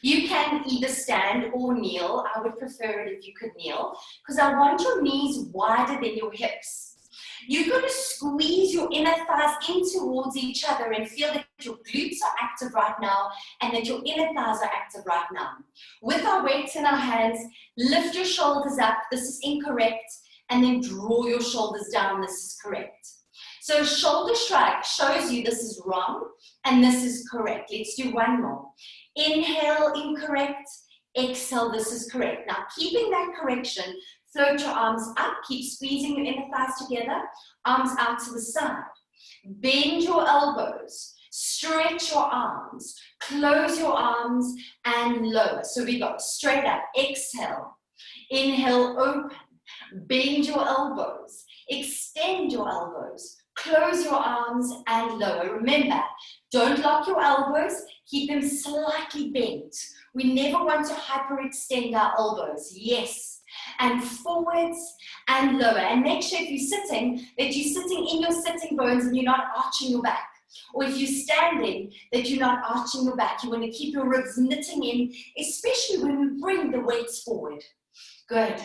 You can either stand or kneel. I would prefer it if you could kneel, because I want your knees wider than your hips. You're going to squeeze your inner thighs in towards each other and feel that your glutes are active right now and that your inner thighs are active right now. With our weights in our hands, lift your shoulders up. This is incorrect. And then draw your shoulders down. This is correct. So shoulder shrug shows you this is wrong and this is correct. Let's do one more. Inhale, incorrect. Exhale, this is correct. Now, keeping that correction, float your arms up. Keep squeezing your inner thighs together. Arms out to the side. Bend your elbows. Stretch your arms. Close your arms and lower. So we go straight up. Exhale. Inhale, open. Bend your elbows. Extend your elbows. Close your arms and lower. Remember, don't lock your elbows. Keep them slightly bent. We never want to hyperextend our elbows. Yes. And forwards and lower. And make sure if you're sitting, that you're sitting in your sitting bones and you're not arching your back. Or if you're standing, that you're not arching your back. You want to keep your ribs knitting in, especially when we bring the weights forward. Good.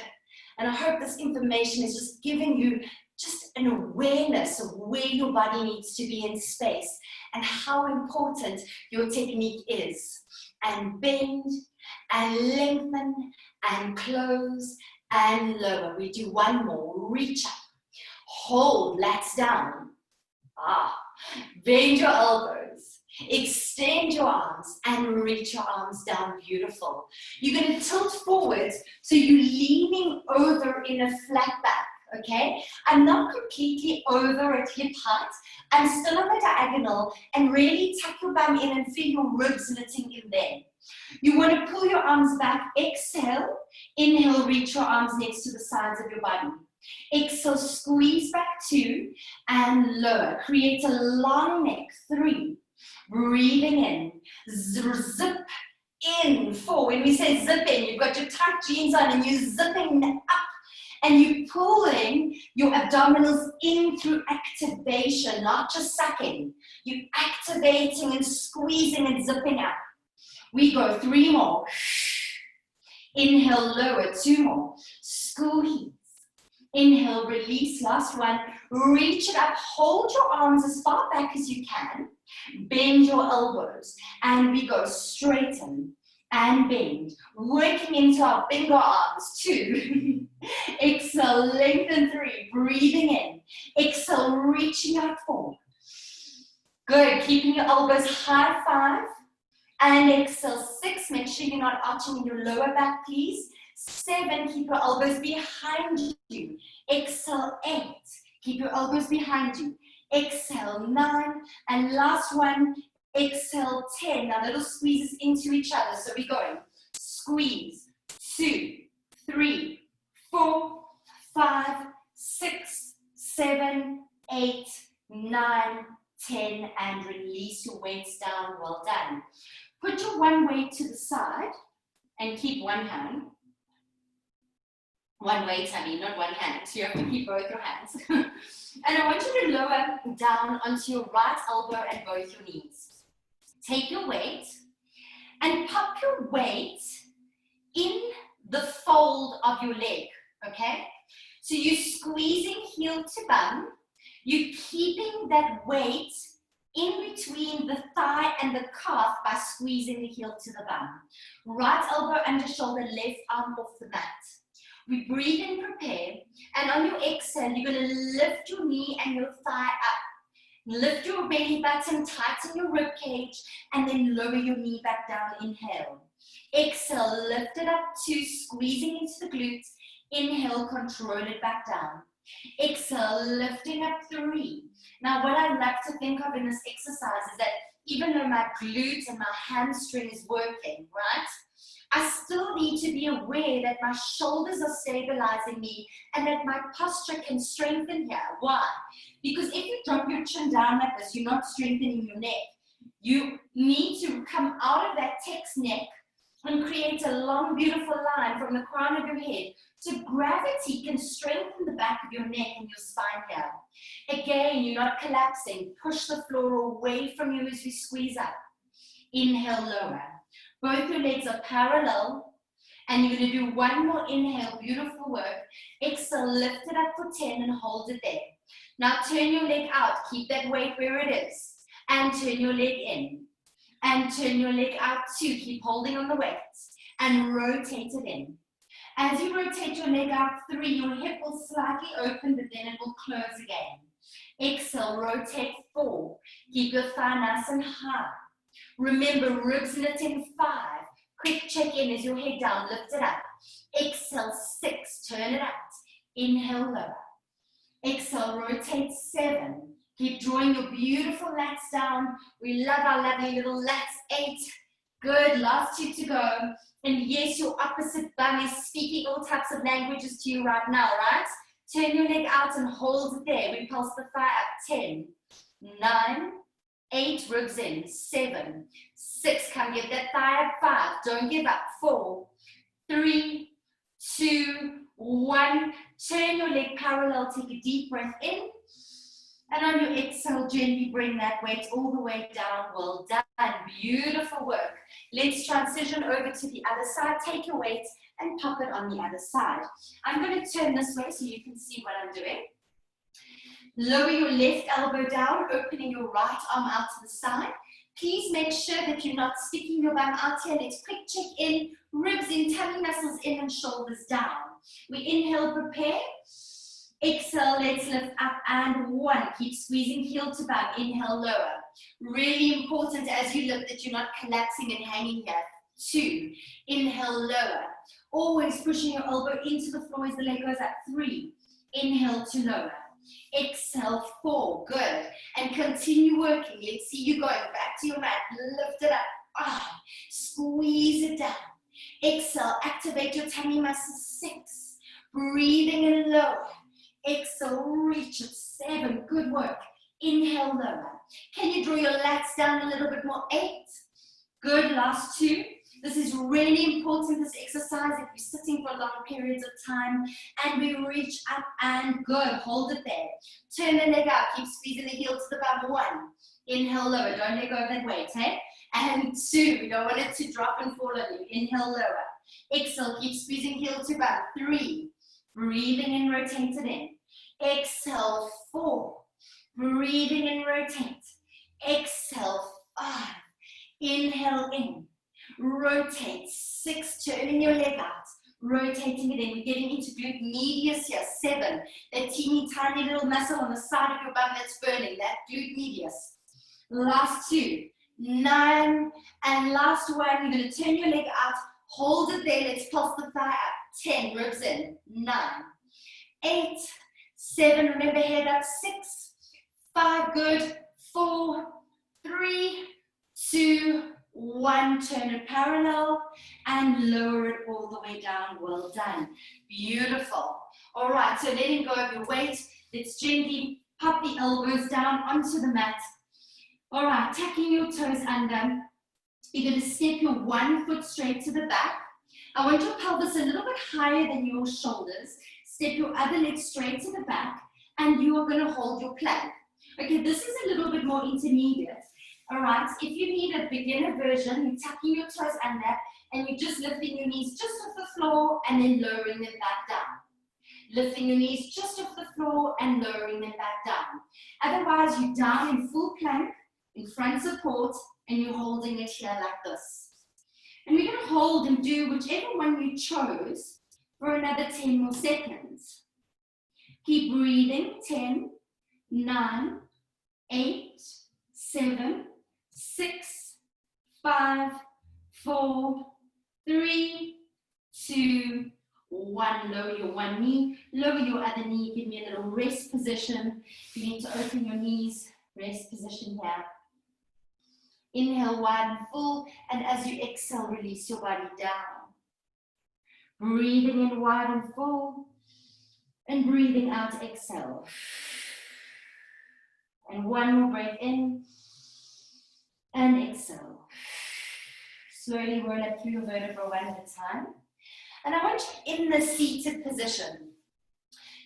And I hope this information is just giving you just an awareness of where your body needs to be in space and how important your technique is. And bend and lengthen and close and lower. We do one more. Reach up. Hold, lats down. Bend your elbows. Extend your arms and reach your arms down. Beautiful. You're going to tilt forwards so you're leaning over in a flat back. Okay, I'm not completely over at hip height. I'm still on the diagonal, and really tuck your bum in and feel your ribs knitting in there. You want to pull your arms back. Exhale. Inhale, reach your arms next to the sides of your body. Exhale, squeeze back 2 and lower. Create a long neck. 3. Breathing in. Zip in. 4. When we say zip in, you've got your tight jeans on and you're zipping up. And you're pulling your abdominals in through activation, not just sucking. You're activating and squeezing and zipping up. We go 3 more. Inhale, lower. 2 more. Squeeze. Inhale, release. Last one. Reach it up. Hold your arms as far back as you can. Bend your elbows. And we go straighten and bend. Working into our finger arms. 2. Exhale, lengthen 3. Breathing in. Exhale, reaching out 4. Good. Keeping your elbows high. 5. And exhale, 6. Make sure you're not arching in your lower back, please. 7. Keep your elbows behind you. Exhale, 8. Keep your elbows behind you. Exhale, 9. And last one. Exhale, 10. Now little squeezes into each other. So we're going. Squeeze. 2, 3, 4, 5, 6, 7, 8, 9, 10, and release your weights down. Well done. Put your one weight to the side and keep one hand. One weight, I mean, not one hand. So you have to keep both your hands. And I want you to lower down onto your right elbow and both your knees. Take your weight and pop your weight in the fold of your leg, okay? So you're squeezing heel to bum. You're keeping that weight in between the thigh and the calf by squeezing the heel to the bum. Right elbow under shoulder, left arm off the mat. We breathe in, prepare, and on your exhale, you're going to lift your knee and your thigh up. Lift your belly button, tighten your rib cage, and then lower your knee back down. Inhale. Exhale, lift it up 2, squeezing into the glutes. Inhale, control it back down. Exhale, lifting up 3. Now, what I like to think of in this exercise is that even though my glutes and my hamstring is working, right? I still need to be aware that my shoulders are stabilizing me and that my posture can strengthen here. Why? Because if you drop your chin down like this, you're not strengthening your neck. You need to come out of that text neck and create a long, beautiful line from the crown of your head so gravity can strengthen the back of your neck and your spine here. Again, you're not collapsing. Push the floor away from you as you squeeze up. Inhale, lower. Both your legs are parallel, and you're going to do one more inhale, beautiful work. Exhale, lift it up for 10 and hold it there. Now turn your leg out, keep that weight where it is, and turn your leg in. And turn your leg out too, keep holding on the weights, and rotate it in. As you rotate your leg out 3, your hip will slightly open, but then it will close again. Exhale, rotate 4, keep your thigh nice and high. Remember, ribs knit in 5. Quick check in as your head down, lift it up. Exhale, 6, turn it out. Inhale, lower. Exhale, rotate 7. Keep drawing your beautiful lats down. We love our lovely little lats. 8. Good, last 2 to go. And yes, your opposite bum is speaking all types of languages to you right now, right? Turn your leg out and hold it there. We pulse the thigh up. 10, 9, 8, ribs in. 7, 6, come get that thigh up. 5, don't give up. 4, 3, 2, 1. Turn your leg parallel. Take a deep breath in. And on your exhale, gently bring that weight all the way down. Well done. Beautiful work. Let's transition over to the other side. Take your weight and pop it on the other side. I'm going to turn this way so you can see what I'm doing. Lower your left elbow down, opening your right arm out to the side. Please make sure that you're not sticking your bum out here. Let's quick check in. Ribs in, tummy muscles in, and shoulders down. We inhale, prepare. Exhale, let's lift up, and 1. Keep squeezing heel to bum. Inhale, lower. Really important as you lift that you're not collapsing and hanging here. 2. Inhale, lower. Always pushing your elbow into the floor as the leg goes up. 3. Inhale to lower. Exhale, 4. Good. And continue working. Let's see you going back to your mat. Lift it up. Squeeze it down. Exhale, activate your tummy muscles. 6. Breathing in lower. Exhale, reach it. 7. Good work. Inhale, lower. Can you draw your lats down a little bit more? 8. Good. Last 2. This is really important, this exercise, if you're sitting for long periods of time. And we reach up and good. Hold it there. Turn the leg out. Keep squeezing the heel to the bum. 1. Inhale, lower. Don't let go of that weight, eh? And 2. We don't want it to drop and fall on you. Inhale, lower. Exhale. Keep squeezing heel to bum. 3. Breathing in, rotate it in. Exhale, 4. Breathing in, rotate. Exhale, 5. Inhale in. Rotate. 6. Turning your leg out. Rotating it in. We're getting into glute medius here. 7. That teeny tiny little muscle on the side of your bum that's burning. That glute medius. Last 2. 9. And last 1. You're going to turn your leg out. Hold it there. Let's pulse the thigh up. 10. Ribs in. 9. 8. 7. Remember, head up. 6. 5. Good. 4. 3. 2. 1. Turn it parallel and lower it all the way down. Well done. Beautiful. All right. So letting go of your weight. Let's gently pop the elbows down onto the mat. All right. Tucking your toes under. You're going to step your one foot straight to the back. I want your pelvis a little bit higher than your shoulders. Step your other leg straight to the back, and you are going to hold your plank. Okay, this is a little bit more intermediate. All right, if you need a beginner version, you're tucking your toes under, and you're just lifting your knees just off the floor and then lowering them back down. Lifting your knees just off the floor and lowering them back down. Otherwise, you're down in full plank, in front support, and you're holding it here like this. And we're going to hold and do whichever one you chose for another 10 more seconds. Keep breathing. 10, 9, 8, 7, 6, 5, 4, 3, 2, 1. Lower your one knee, lower your other knee. Give me a little rest position. You need to open your knees. Rest position here. Inhale wide and full, and as you exhale, release your body down. Breathing in wide and full, and breathing out, exhale. And one more breath in, and exhale. Slowly roll up through your vertebra one at a time. And I want you in the seated position.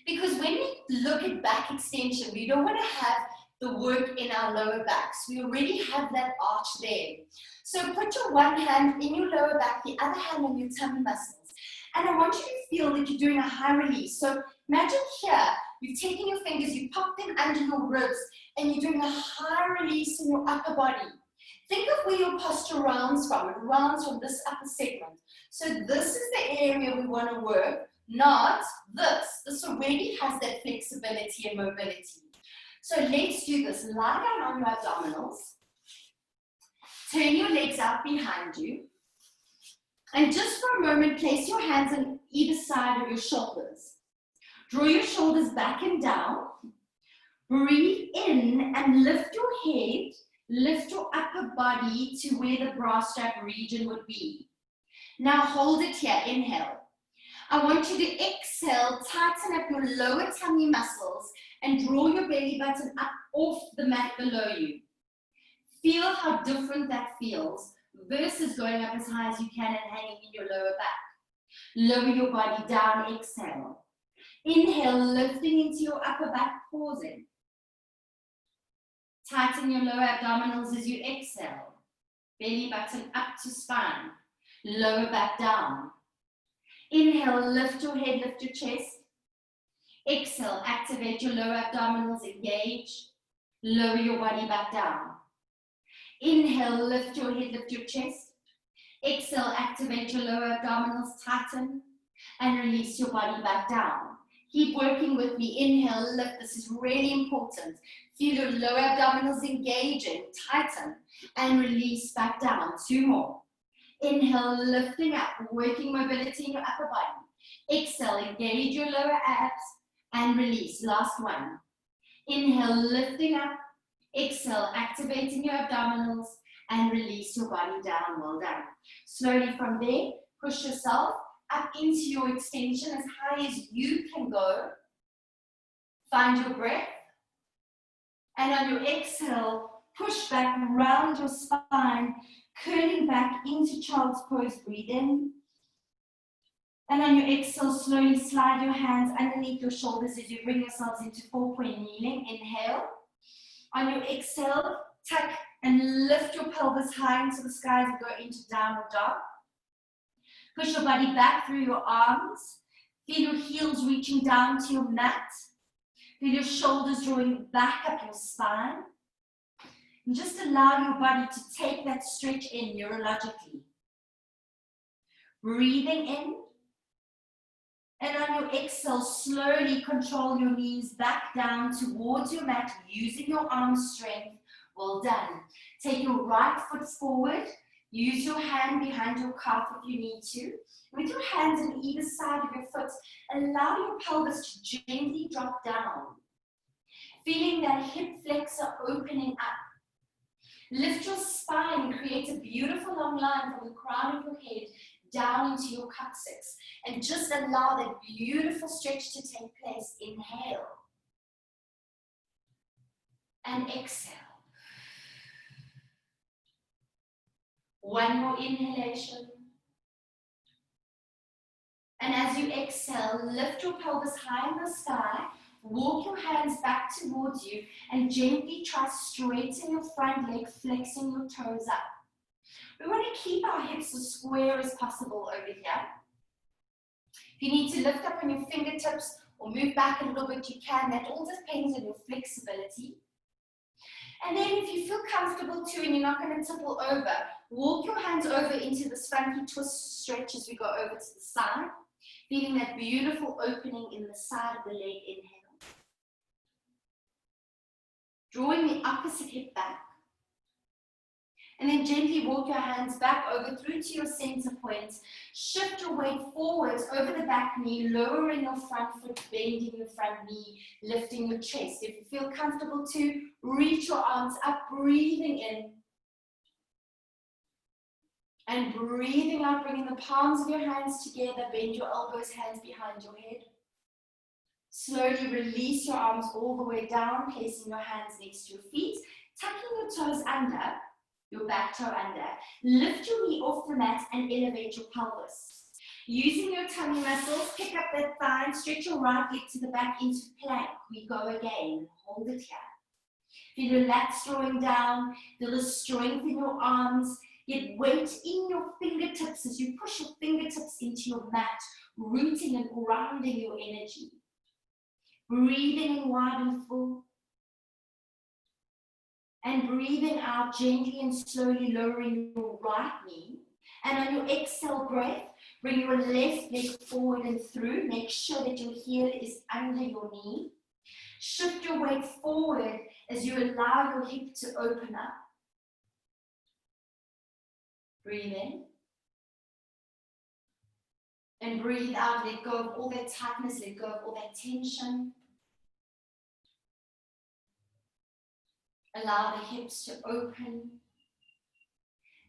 Because when we look at back extension, we don't want to have the work in our lower backs. We already have that arch there. So put your one hand in your lower back, the other hand on your tummy muscles. And I want you to feel that you're doing a high release. So imagine here, you've taken your fingers, you pop them under your ribs, and you're doing a high release in your upper body. Think of where your posture rounds from. It rounds from this upper segment. So this is the area we want to work, not this. This already has that flexibility and mobility. So let's do this. Lie down on your abdominals. Turn your legs out behind you. And just for a moment, place your hands on either side of your shoulders. Draw your shoulders back and down. Breathe in and lift your head. Lift your upper body to where the bra strap region would be. Now hold it here. Inhale. I want you to exhale, tighten up your lower tummy muscles, and draw your belly button up off the mat below you. Feel how different that feels versus going up as high as you can and hanging in your lower back. Lower your body down, exhale. Inhale, lifting into your upper back, pausing. Tighten your lower abdominals as you exhale. Belly button up to spine. Lower back down. Inhale, lift your head, lift your chest. Exhale, activate your lower abdominals, engage. Lower your body back down. Inhale, lift your head, lift your chest. Exhale, activate your lower abdominals, tighten, and release your body back down. Keep working with me. Inhale, lift. This is really important. Feel your lower abdominals engaging, tighten, and release back down. 2 more. Inhale, lifting up, working mobility in your upper body. Exhale, engage your lower abs, and release. Last one. Inhale, lifting up. Exhale, activating your abdominals, and release your body down. Well done. Slowly from there, push yourself up into your extension as high as you can go. Find your breath. And on your exhale, push back, round your spine, curling back into child's pose. Breathe in. And on your exhale, slowly slide your hands underneath your shoulders as you bring yourselves into 4-point kneeling. Inhale. On your exhale, tuck and lift your pelvis high into the sky as you go into downward dog. Push your body back through your arms. Feel your heels reaching down to your mat. Feel your shoulders drawing back up your spine. And just allow your body to take that stretch in neurologically. Breathing in. And on your exhale, slowly control your knees back down towards your mat using your arm strength. Well done. Take your right foot forward. Use your hand behind your calf if you need to. With your hands on either side of your foot, allow your pelvis to gently drop down. Feeling that hip flexor opening up. Lift your spine and create a beautiful long line from the crown of your head down into your coccyx. And just allow that beautiful stretch to take place. Inhale. And exhale. One more inhalation. And as you exhale, lift your pelvis high in the sky, walk your hands back towards you, and gently try straighten your front leg, flexing your toes up. We want to keep our hips as square as possible over here. If you need to lift up on your fingertips or move back a little bit, you can. That all depends on your flexibility. And then if you feel comfortable too and you're not going to tipple over, walk your hands over into this funky twist stretch as we go over to the side. Feeling that beautiful opening in the side of the leg, inhale. Drawing the opposite hip back. And then gently walk your hands back over through to your center point. Shift your weight forwards over the back knee, lowering your front foot, bending your front knee, lifting your chest. If you feel comfortable to, reach your arms up, breathing in. And breathing out, bringing the palms of your hands together, bend your elbows, hands behind your head. Slowly release your arms all the way down, placing your hands next to your feet, tucking your toes under, your back toe under. Lift your knee off the mat and elevate your pelvis. Using your tummy muscles, pick up that thigh and stretch your right leg to the back into plank. We go again, hold it here. Feel your lats drawing down, feel the strength in your arms. Get weight in your fingertips as you push your fingertips into your mat, rooting and grounding your energy. Breathing in wide and full. And breathing out gently and slowly, lowering your right knee. And on your exhale breath, bring your left leg forward and through. Make sure that your heel is under your knee. Shift your weight forward as you allow your hip to open up. Breathe in. And breathe out. Let go of all that tightness. Let go of all that tension. Allow the hips to open.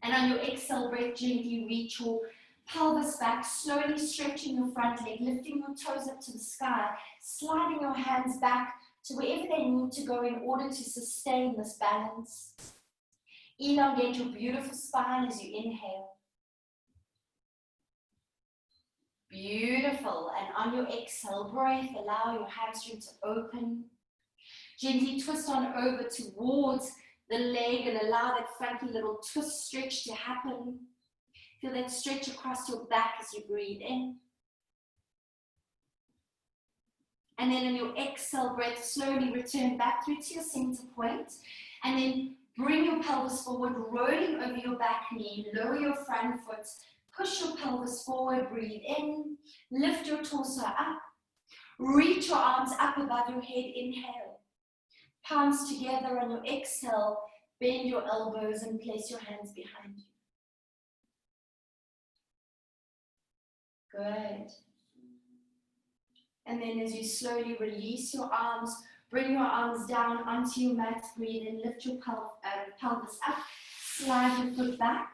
And on your exhale breath, gently reach your pelvis back, slowly stretching your front leg, lifting your toes up to the sky, sliding your hands back to wherever they need to go in order to sustain this balance. Elongate your beautiful spine as you inhale. Beautiful. And on your exhale breath, allow your hamstring to open. Gently twist on over towards the leg and allow that funky little twist stretch to happen. Feel that stretch across your back as you breathe in. And then on your exhale breath, slowly return back through to your center point. And then bring your pelvis forward, rolling over your back knee, lower your front foot, push your pelvis forward, breathe in, lift your torso up, reach your arms up above your head, inhale. Palms together on your exhale, bend your elbows and place your hands behind you. Good. And then as you slowly release your arms, bring your arms down onto your mat, breathe in, lift your pelvis up, slide your foot back,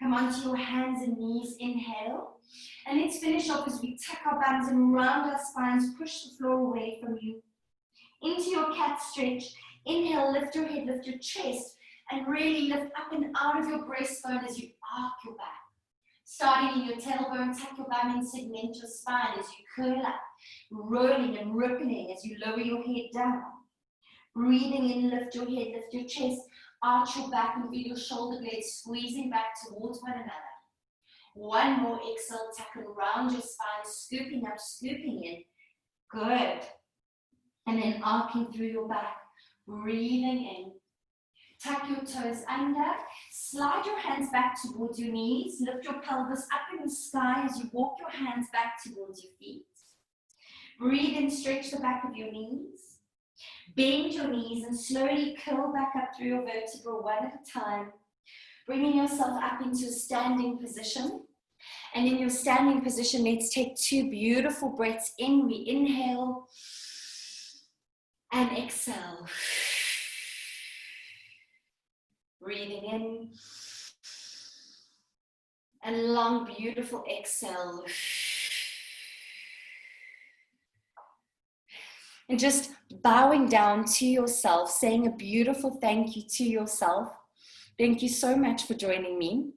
come onto your hands and knees, inhale. And let's finish off as we tuck our bums and round our spines, push the floor away from you. Into your cat stretch, inhale, lift your head, lift your chest, and really lift up and out of your breastbone as you arc your back. Starting in your tailbone, tuck your bum in, segment your spine as you curl up, rolling and rippling as you lower your head down. Breathing in, lift your head, lift your chest, arch your back and feel your shoulder blades squeezing back towards one another. One more exhale, tuck and round your spine, scooping up, scooping in. Good. And then arcing through your back, breathing in. Tuck your toes under, slide your hands back towards your knees, lift your pelvis up in the sky as you walk your hands back towards your feet. Breathe in, stretch the back of your knees. Bend your knees and slowly curl back up through your vertebra one at a time, bringing yourself up into a standing position. And in your standing position, let's take two beautiful breaths in. We inhale and exhale. Breathing in, and long, beautiful exhale. And just bowing down to yourself, saying a beautiful thank you to yourself. Thank you so much for joining me.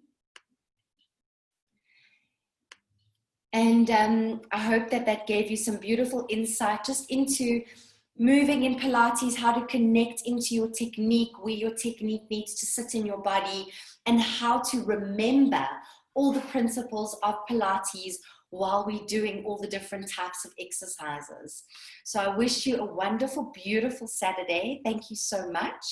And I hope that that gave you some beautiful insight just into moving in Pilates, how to connect into your technique, where your technique needs to sit in your body, and how to remember all the principles of Pilates while we're doing all the different types of exercises. So I wish you a wonderful, beautiful Saturday. Thank you so much.